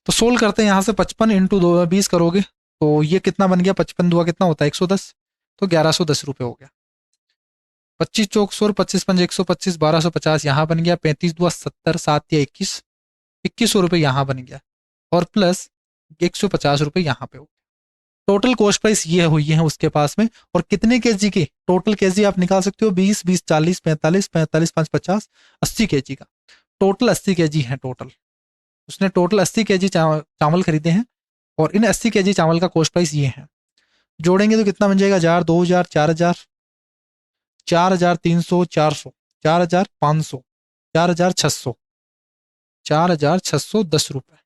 तो सोल्व करते हैं, यहां से 55 इंटू 20 करोगे, तो ये कितना बन गया, 55 दुआ कितना होता है 110, तो 1110 रुपए हो गया। 25 चौक 100, 25 पंज 125, 1250 यहाँ बन गया, 35 दुआ 70, 7 या 21, 2100 रुपये यहाँ बन गया, और प्लस 150 रुपये यहाँ पे हो। टोटल कॉस्ट प्राइस ये हुई है उसके पास में। और कितने केजी के, टोटल केजी आप निकाल सकते हो, 20 20 40 45 45 5 50 80 केजी का, टोटल 80 केजी है टोटल। उसने टोटल 80 केजी चावल खरीदे हैं, और इन 80 केजी चावल का कॉस्ट प्राइस ये है। जोड़ेंगे तो कितना बन जाएगा, 1000 2000 4000 4300 400 4500 4600 4,610 रुपए,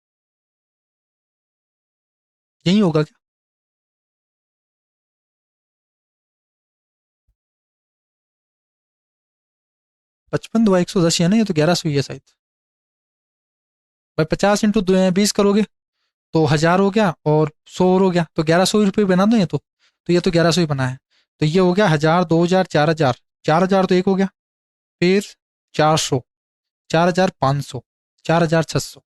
यही होगा क्या? 55 2 110 है ना, ये तो 1100 ही है शायद। भाई 50 × 20 करोगे तो 1000 हो गया, और 100 और हो गया, तो 1100 रुपये बना दो ये तो ये तो 1100 ही बना है। तो ये हो गया 1000, 2000, 4000, 4000 तो एक हो गया, फिर 400, 4500, 4600,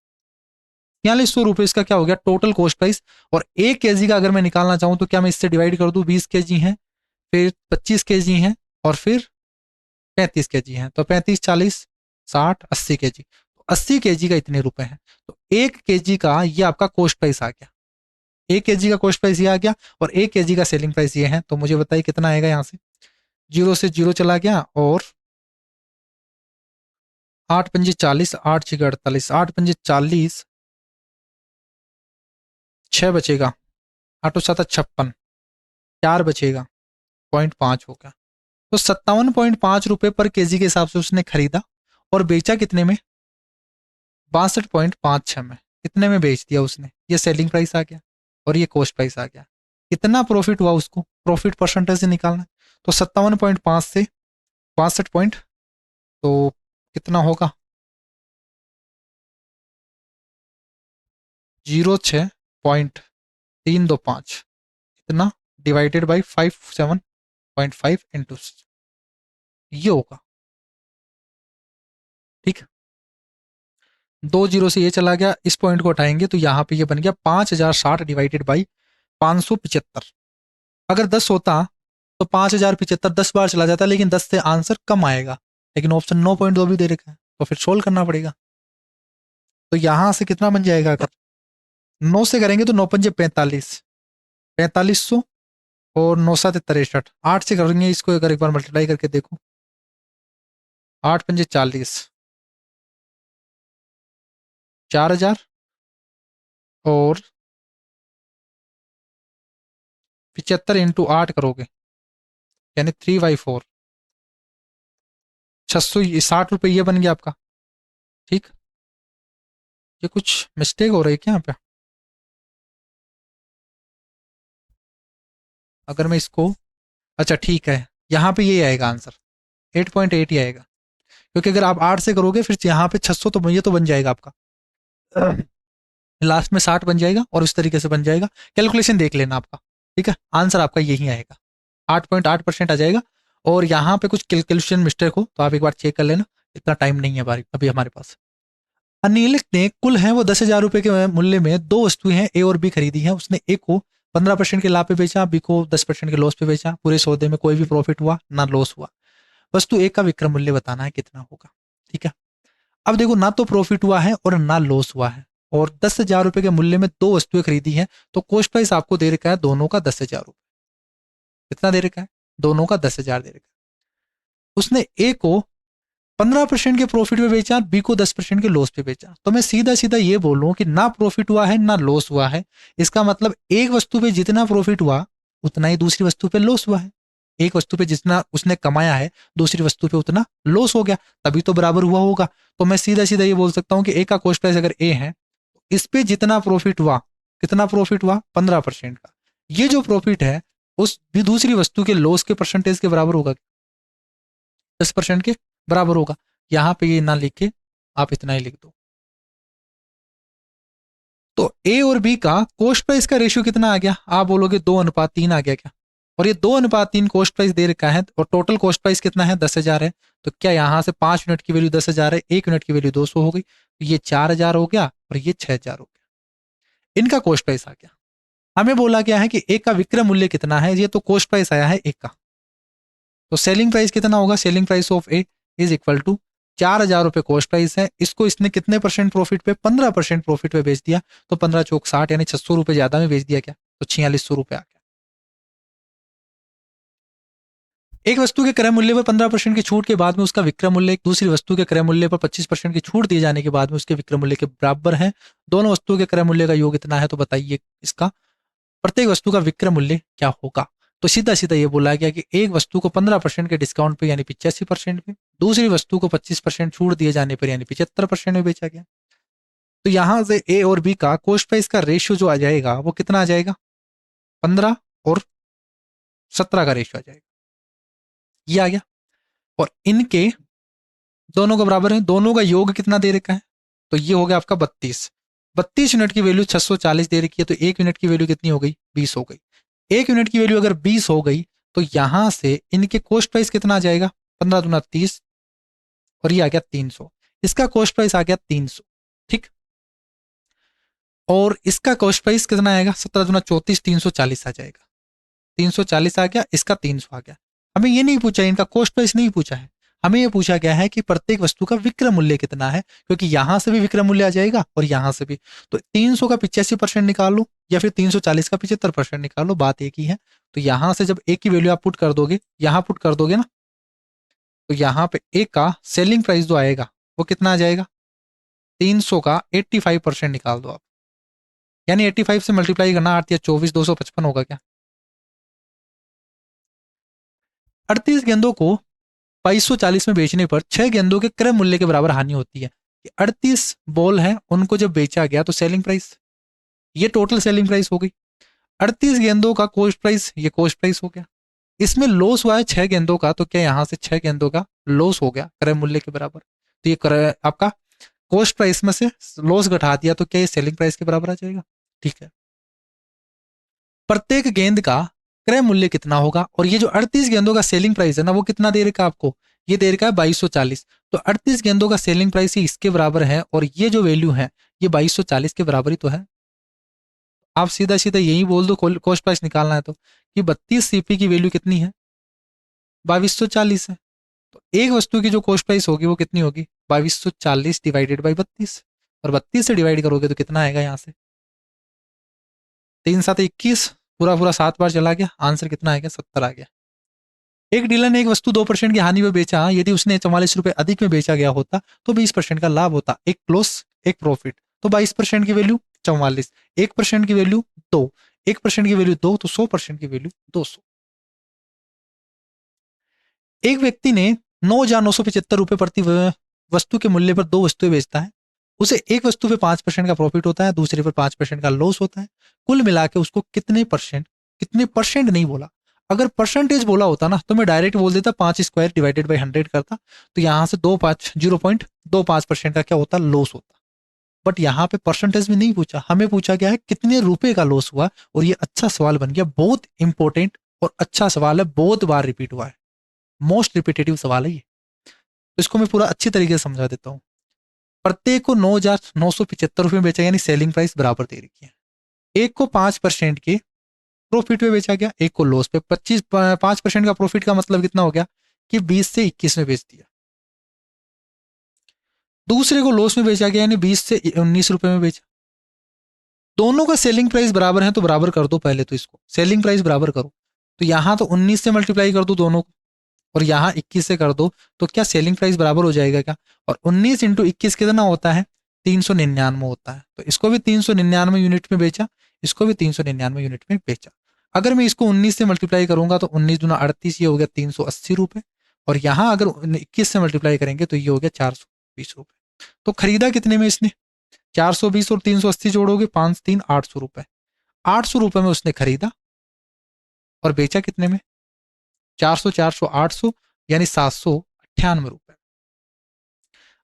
4600 रुपये इसका क्या हो गया टोटल कॉस्ट प्राइस। और 1 kg का अगर मैं निकालना चाहूँ तो क्या मैं इससे डिवाइड कर दूं, 20 kg है, फिर 25 kg है, और फिर 35 kg है, तो 35, 40, 60, 80 kg, तो 80 kg का इतने रुपए हैं। तो 1 kg का ये आपका कॉस्ट प्राइस आ गया, 1 kg का कॉस्ट प्राइस ये आ गया, और 1 kg का सेलिंग प्राइस ये है। तो मुझे बताइए कितना आएगा यहाँ से जीरो चला गया, और 8 × 5 = 40, 8 × 6 = 48, 8 × 5 = 40, 6 बचेगा, 8 × 7 = 56, 4 बचेगा, 0.5 हो गया। तो 57.5 रुपए पर केजी के हिसाब से उसने खरीदा, और बेचा कितने में, 62.56 में, इतने में बेच दिया उसने। ये सेलिंग प्राइस आ गया, और ये कॉस्ट प्राइस आ गया। कितना प्रॉफिट हुआ उसको, प्रॉफिट परसेंटेज से निकालना है। तो 57.5 से 62 पॉइंट, तो कितना होगा, 06.325, इतना डिवाइडेड बाई 57.5 इंटू, ये होगा। ठीक, 2 जीरो से ये चला गया, इस पॉइंट को हटाएंगे तो यहाँ पे ये बन गया 5060 डिवाइडेड बाई 575। अगर 10 होता तो 5075 10 बार चला जाता, लेकिन 10 से आंसर कम आएगा, लेकिन ऑप्शन 9.2 भी दे रखा है, तो फिर सोल्व करना पड़ेगा। तो यहां से कितना बन जाएगा, अगर 9 से करेंगे तो 9 × 5 = 45, 4500, और 9 × 7 = 63, 8 से करेंगे इसको, अगर एक बार मल्टीप्लाई करके देखो, 8 × 5 = 40, 4000, और 75 इंटू 8 करोगे, यानी 3/4, 660 रुपये ये बन गया आपका। ठीक, ये कुछ मिस्टेक हो रही है क्या यहाँ पे, अगर मैं इसको, अच्छा ठीक है, यहाँ पे ये आएगा आंसर, 8.8 ही आएगा, क्योंकि अगर आप 8 से करोगे फिर यहाँ पे 600, तो ये तो बन जाएगा आपका, लास्ट में 60 बन जाएगा, और इस तरीके से बन जाएगा। कैलकुलेशन देख लेना आपका, ठीक है, आंसर आपका यही आएगा, 8.8% आ जाएगा। और यहाँ पे कुछ कैलकुलेशन मिस्टेक हो तो आप एक बार चेक कर लेना, इतना टाइम नहीं है अभी हमारे पास। अनिल ने कुल है वो 10,000 रुपए के मूल्य में दो वस्तुएं हैं ए और बी खरीदी है। उसने ए को 15% के लाभ पे बेचा, बी को 10% के लॉस पे बेचा। पूरे सौदे में कोई भी प्रॉफिट हुआ ना लॉस हुआ। वस्तु ए का विक्रय मूल्य बताना है कितना होगा। ठीक है, अब देखो ना तो प्रॉफिट हुआ है और ना लॉस हुआ है, और 10,000 रुपए के मूल्य में दो वस्तुएं खरीदी हैं, तो कॉस्ट प्राइस आपको दे रखा है दोनों का 10,000 रुपए। कितना दे रखा है, दोनों का 10,000 दे रखा है। उसने ए को 15% के प्रॉफिट पे बेचा, बी को 10% के लॉस पे बेचा। तो मैं सीधा सीधा ये बोलूं कि ना प्रॉफिट हुआ है ना लॉस हुआ है। इसका मतलब एक वस्तु पे जितना प्रॉफिट हुआ उतना ही दूसरी वस्तु पे लॉस हुआ है। एक वस्तु पे जितना उसने कमाया है दूसरी वस्तु पे उतना लॉस हो गया, तभी तो बराबर हुआ होगा। तो मैं सीधा सीधा ये बोल सकता हूँ कि ए का कॉस्ट प्राइस अगर ए है, इस पे जितना प्रॉफिट हुआ, कितना प्रॉफिट हुआ 15% का, ये जो प्रॉफिट है उस भी दूसरी वस्तु के लॉस के परसेंटेज के बराबर होगा, 10% के बराबर होगा। यहां पे ये ना लिख के आप इतना ही लिख दो। तो ए और बी का कॉस्ट प्राइस का रेशियो कितना आ गया, आप बोलोगे 2:3 आ गया क्या? और ये 2:3 कॉस्ट प्राइस दे रखा है, और टोटल कॉस्ट प्राइस कितना है 10,000 है। तो क्या यहां से 5 यूनिट की वैल्यू 10,000 है, 1 यूनिट की वैल्यू 200 हो गई, तो ये 4,000 हो गया और ये 6,000 हो गया। इनका कॉस्ट प्राइस आ गया। हमें बोला गया है कि एक का विक्रय मूल्य कितना है, ये तो कॉस्ट प्राइस आया है एक का। तो सेलिंग प्राइस कितना होगा, selling price of A is equal to 4,000 रुपए कॉस्ट प्राइस है, इसको इसने कितने परसेंट प्रॉफिट पे, 15% प्रॉफिट पे बेच दिया, तो 15 चौक 60 यानी 600 रुपए ज्यादा में बेच दिया क्या, तो 4600 रुपए आ गया। एक वस्तु के क्रय मूल्य पर 15% की छूट के बाद में उसका विक्रय मूल्य एक दूसरी वस्तु के क्रय मूल्य पर 25% की छूट दिए जाने के बाद में उसके विक्रय मूल्य के बराबर है। दोनों वस्तुओं के क्रय मूल्य का योग इतना है, तो बताइए इसका प्रत्येक वस्तु का विक्रय मूल्य क्या होगा। तो सीधा सीधा ये बोला गया कि एक वस्तु को 15% के डिस्काउंट पे यानी 85% पे, दूसरी वस्तु को 25% छूट दिए जाने पर यानी 75% में बेचा गया। तो यहां से ए और बी का कॉस्ट प्राइस का रेशियो जो आ जाएगा वो कितना आ जाएगा, 15 और 17 का रेशियो आ जाएगा, ये आ गया। और इनके दोनों का बराबर है, दोनों का योग कितना दे रखा है, तो ये हो गया आपका 32। 32 यूनिट की वैल्यू 640 दे रखी है, तो एक यूनिट की वैल्यू कितनी हो गई, 20 हो गई। एक यूनिट की वैल्यू अगर 20 हो गई तो यहां से इनके कॉस्ट प्राइस कितना आ जाएगा, 15 दूना 30 और ये आ गया 300। इसका कॉस्ट प्राइस आ गया 300, ठीक। और इसका कॉस्ट प्राइस कितना आएगा, 17 दूना 34, 340 आ जाएगा। 340 आ गया, इसका 300 आ गया। हमें ये नहीं पूछा, इनका कॉस्ट प्राइस नहीं पूछा है, हमें ये पूछा गया है कि प्रत्येक वस्तु का विक्रय मूल्य कितना है, क्योंकि यहां से भी विक्रय मूल्य आ जाएगा और यहां से भी। तो 300 का 85% निकाल लो या फिर 340 का 75% निकाल लो, बात एक ही है। तो यहां से जब एक की वैल्यू आप पुट कर दोगे, यहां पुट कर दोगे ना, तो यहां पे एक का सेलिंग प्राइस जो आएगा वो कितना आ जाएगा, 300 का 85% निकाल दो आप, यानी 85 से मल्टीप्लाई करना, 8 या 24, 255 होगा क्या। 38 गेंदों को 2240 में बेचने पर 6 गेंदों के क्रय मूल्य के बराबर हानि होती है। 38 बॉल हैं, उनको जब बेचा गया तो सेलिंग प्राइस, ये टोटल सेलिंग प्राइस हो गई। 38 गेंदों का कॉस्ट प्राइस, ये कॉस्ट प्राइस हो गया। इसमें लॉस हुआ है 6 गेंदों का, तो क्या यहां से 6 गेंदों का लॉस हो गया क्रय मूल्य के बराबर, तो ये क्रय आपका कॉस्ट प्राइस में से लॉस घटा दिया, तो क्या ये सेलिंग प्राइस के बराबर आ जाएगा, ठीक है। प्रत्येक गेंद का क्रय मूल्य कितना होगा, और ये जो 38 गेंदों का सेलिंग प्राइस है ना, वो कितना दे रखा है आपको, ये दे रखा है 2240। तो 38 गेंदों का सेलिंग प्राइस ही इसके बराबर है, और ये जो वैल्यू है ये 2240 के बराबर ही तो है। आप सीधा सीधा यही बोल दो, कॉस्ट प्राइस निकालना है तो, कि 32 सीपी की वैल्यू कितनी है, 2240 है। तो एक वस्तु की जो कॉस्ट प्राइस होगी वो कितनी होगी, 2240 डिवाइडेड बाई 32, और 32 से डिवाइड करोगे तो कितना आएगा, यहाँ से 3 7 21, पूरा पूरा 7 बार चला गया, आंसर कितना आएगा, 70 आ गया। एक डीलर ने एक वस्तु 2% की हानि में बेचा, यदि उसने 44 रुपए अधिक में बेचा गया होता तो 20% का लाभ होता, एक लॉस एक प्रॉफिट। तो 22% की वैल्यू 44, 1% की वैल्यू 2, 1% की वैल्यू 2, तो 100% की वैल्यू 200। एक व्यक्ति ने 9,975 रुपए प्रति वस्तु के मूल्य पर 2 वस्तुएं बेचता है। उसे एक वस्तु पे 5% का प्रॉफिट होता है, दूसरे पर 5% का लॉस होता है। कुल मिला के उसको कितने परसेंट नहीं बोला, अगर परसेंटेज बोला होता ना तो मैं डायरेक्ट बोल देता 5 स्क्वायर डिवाइडेड बाई 100 करता, तो यहाँ से 0.25% का क्या होता, लॉस होता। बट यहाँ पे परसेंटेज में नहीं पूछा, हमें पूछा गया है कितने रुपए का लॉस हुआ, और ये अच्छा सवाल बन गया, बहुत इंपॉर्टेंट और अच्छा सवाल है, बहुत बार रिपीट हुआ है, मोस्ट रिपीटेटिव सवाल है ये। तो इसको मैं पूरा अच्छी तरीके से समझा देता हूँ। प्रत्येक को 9,975 रुपए में बेचा, यानी सेलिंग प्राइस बराबर दे रखी है। एक को 5% के प्रॉफिट पे बेचा गया, एक को लॉस पे। 5% का प्रॉफिट का मतलब कितना हो गया, कि 20 से 21 में बेच दिया। दूसरे को लॉस में बेचा गया, यानी 20 से 19 रुपए में बेचा। दोनों का सेलिंग प्राइस बराबर है, तो बराबर कर दो पहले, तो इसको सेलिंग प्राइस बराबर करो, तो यहां तो 19 से मल्टीप्लाई कर दो दोनों को, और यहाँ 21 से कर दो, तो क्या सेलिंग प्राइस बराबर हो जाएगा क्या। और 19 इंटू 21 कितना होता है, 399 होता है। तो इसको भी 399 यूनिट में बेचा, इसको भी 399 यूनिट में बेचा। अगर मैं इसको 19 से मल्टीप्लाई करूंगा तो 19 दूना 38, ये हो गया 380 रुपए। और यहाँ अगर 21 से मल्टीप्लाई करेंगे तो ये हो गया 420 रुपए। तो खरीदा कितने में इसने, 420 और 380 जोड़ोगे, 5 3 800 रुपए। 800 रुपए में उसने खरीदा, और बेचा कितने में, 400 400 800, यानी 798 रुपए।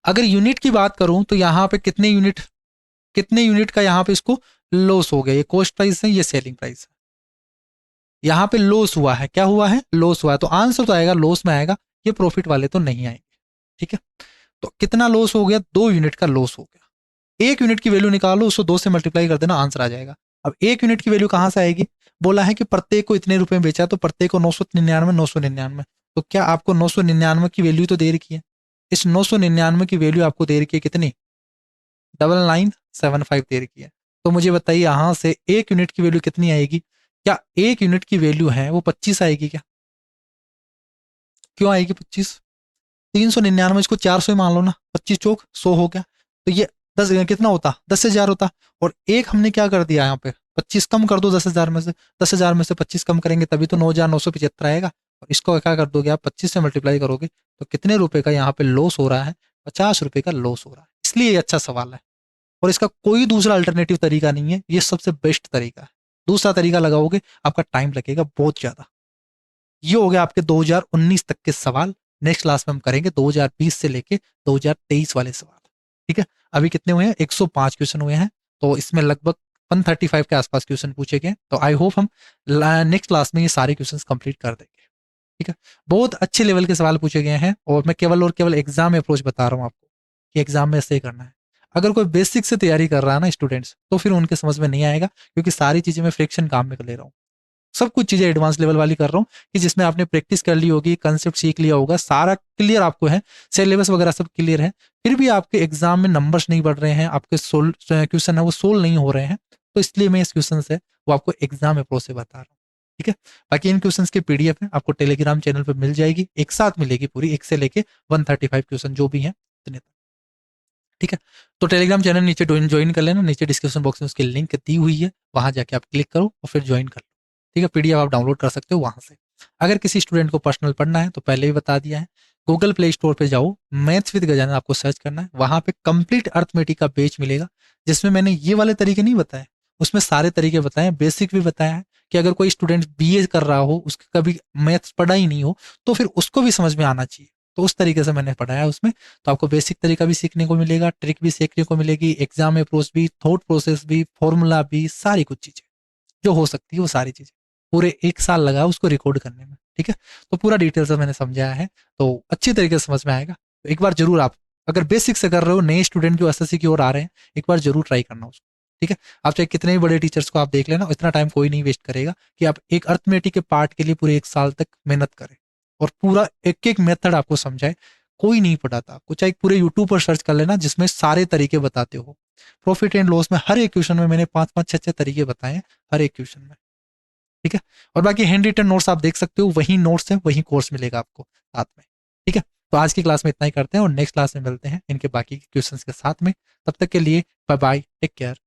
अगर यूनिट की बात करूं तो यहां पे कितने यूनिट का यहां पे इसको लॉस हो गया, ये कॉस्ट प्राइस है, ये सेलिंग प्राइस है। यहां पे लॉस हुआ है, क्या हुआ है, लॉस हुआ है, तो आंसर तो आएगा लॉस में आएगा, ये प्रॉफिट वाले तो नहीं आएंगे, ठीक है। तो कितना लॉस हो गया, 2 यूनिट का लॉस हो गया। 1 यूनिट की वैल्यू निकालो, उसको 2 से मल्टीप्लाई कर देना, आंसर आ जाएगा। अब 1 यूनिट की वैल्यू कहां से आएगी, बोला है कि प्रत्येक को इतने रुपए में बेचा, तो प्रत्येक को 999 तो क्या आपको 999 की वैल्यू तो दे रखी है, इस 999 की वैल्यू आपको दे रखी है कितनी, 9975 दे रखी है। तो मुझे बताइए यहां से 1 यूनिट की वैल्यू कितनी आएगी, क्या 1 यूनिट की वैल्यू है वो 25 आएगी क्या, क्यों आएगी 25, 399, इसको 400 ही मान लो ना, 25 चौक 100 हो गया, तो ये 10 कितना होता, 10,000 होता। और एक हमने क्या कर दिया यहाँ पे, 25 कम कर दो 10,000 में से, 10,000 में से 25 कम करेंगे तभी तो 9,975 आएगा। और इसको क्या कर दोगे आप, 25 से मल्टीप्लाई करोगे, तो कितने रुपए का यहाँ पे लॉस हो रहा है, 50 रुपए का लॉस हो रहा है, इसलिए ये अच्छा सवाल है। और इसका कोई दूसरा अल्टरनेटिव तरीका नहीं है, ये सबसे बेस्ट तरीका है। दूसरा तरीका लगाओगे आपका टाइम लगेगा बहुत ज्यादा। ये हो गया आपके 2019 तक के सवाल। नेक्स्ट क्लास में हम करेंगे 2020 से लेके 2023 वाले सवाल। ठीक है, अभी कितने हुए हैं, 105 क्वेश्चन हुए हैं, तो इसमें लगभग 135 के आसपास क्वेश्चन पूछे गए। तो आई होप हम नेक्स्ट क्लास में ये सारे क्वेश्चन कंप्लीट कर देंगे। ठीक है, बहुत अच्छे लेवल के सवाल पूछे गए हैं, और मैं केवल और केवल एग्जाम अप्रोच बता रहा हूँ आपको कि एग्जाम में ऐसे ही करना है। अगर कोई बेसिक से तैयारी कर रहा है ना स्टूडेंट्स, तो फिर उनके समझ में नहीं आएगा, क्योंकि सारी चीजें मैं फ्रिक्शन काम में ले रहा हूँ। सब कुछ चीजें एडवांस लेवल वाली कर रहा हूँ, कि जिसमें आपने प्रैक्टिस कर ली होगी, कंसेप्ट सीख लिया होगा, सारा क्लियर आपको है, सिलेबस वगैरह सब क्लियर है, फिर भी आपके एग्जाम में नंबर्स नहीं बढ़ रहे हैं, आपके सोल क्वेश्चन है वो सोल्व नहीं हो रहे हैं, तो इसलिए मैं इस क्वेश्चन से वो आपको एग्जाम अप्रोच से बता रहा हूँ। ठीक है, बाकी इन क्वेश्चन की पीडीएफ है आपको टेलीग्राम चैनल पर मिल जाएगी, एक साथ मिलेगी पूरी, एक से लेके 135 क्वेश्चन जो भी है उतने तक। ठीक है, तो टेलीग्राम चैनल नीचे ज्वाइन कर लेना, नीचे डिस्क्रिप्शन बॉक्स में उसकी लिंक दी हुई है, वहां जाके आप क्लिक करो और फिर ज्वाइन कर लो। ठीक है, पीडीएफ आप डाउनलोड कर सकते हो वहां से। अगर किसी स्टूडेंट को पर्सनल पढ़ना है तो पहले ही बता दिया है, गूगल प्ले स्टोर पे जाओ, मैथ्स विद गजानन आपको सर्च करना है, वहां पे कंप्लीट अर्थमेटिक का पेज मिलेगा, जिसमें मैंने ये वाले तरीके नहीं बताए, उसमें सारे तरीके बताए, बेसिक भी बताया है, कि अगर कोई स्टूडेंट बीए कर रहा हो, उसके कभी मैथ्स पढ़ा ही नहीं हो, तो फिर उसको भी समझ में आना चाहिए, तो उस तरीके से मैंने पढ़ाया उसमें। तो आपको बेसिक तरीका भी सीखने को मिलेगा, ट्रिक भी सीखने को मिलेगी, एग्जाम अप्रोच भी, थॉट प्रोसेस भी, फॉर्मूला भी, सारी कुछ चीजें जो हो सकती है वो सारी चीजें। पूरे 1 साल लगा उसको रिकॉर्ड करने में। ठीक है, तो पूरा डिटेल से मैंने समझाया है, तो अच्छी तरीके से समझ में आएगा। तो एक बार जरूर आप, अगर बेसिक से कर रहे हो, नए स्टूडेंट जो एसएससी की ओर आ रहे हैं, एक बार जरूर ट्राई करना उसको। ठीक है, आप चाहे कितने भी बड़े टीचर्स को आप देख लेना, इतना टाइम कोई नहीं वेस्ट करेगा कि आप एक अर्थमेटिक के पार्ट के लिए पूरे 1 साल तक मेहनत करें और पूरा एक एक मेथड आपको समझाए। कोई नहीं पढ़ाता आपको, चाहे पूरे यूट्यूब पर सर्च कर लेना, जिसमें सारे तरीके बताते हो। प्रॉफिट एंड लॉस में हर एक क्वेश्चन में मैंने 5-5 6-6 तरीके बताए हैं हर एक क्वेश्चन में। ठीक है, और बाकी हैंड रिटन नोट्स आप देख सकते हो, वही नोट्स है, वही कोर्स मिलेगा आपको साथ में। ठीक है, तो आज की क्लास में इतना ही करते हैं, और नेक्स्ट क्लास में मिलते हैं इनके बाकी क्वेश्चंस के साथ में। तब तक के लिए बाय बाय, टेक केयर।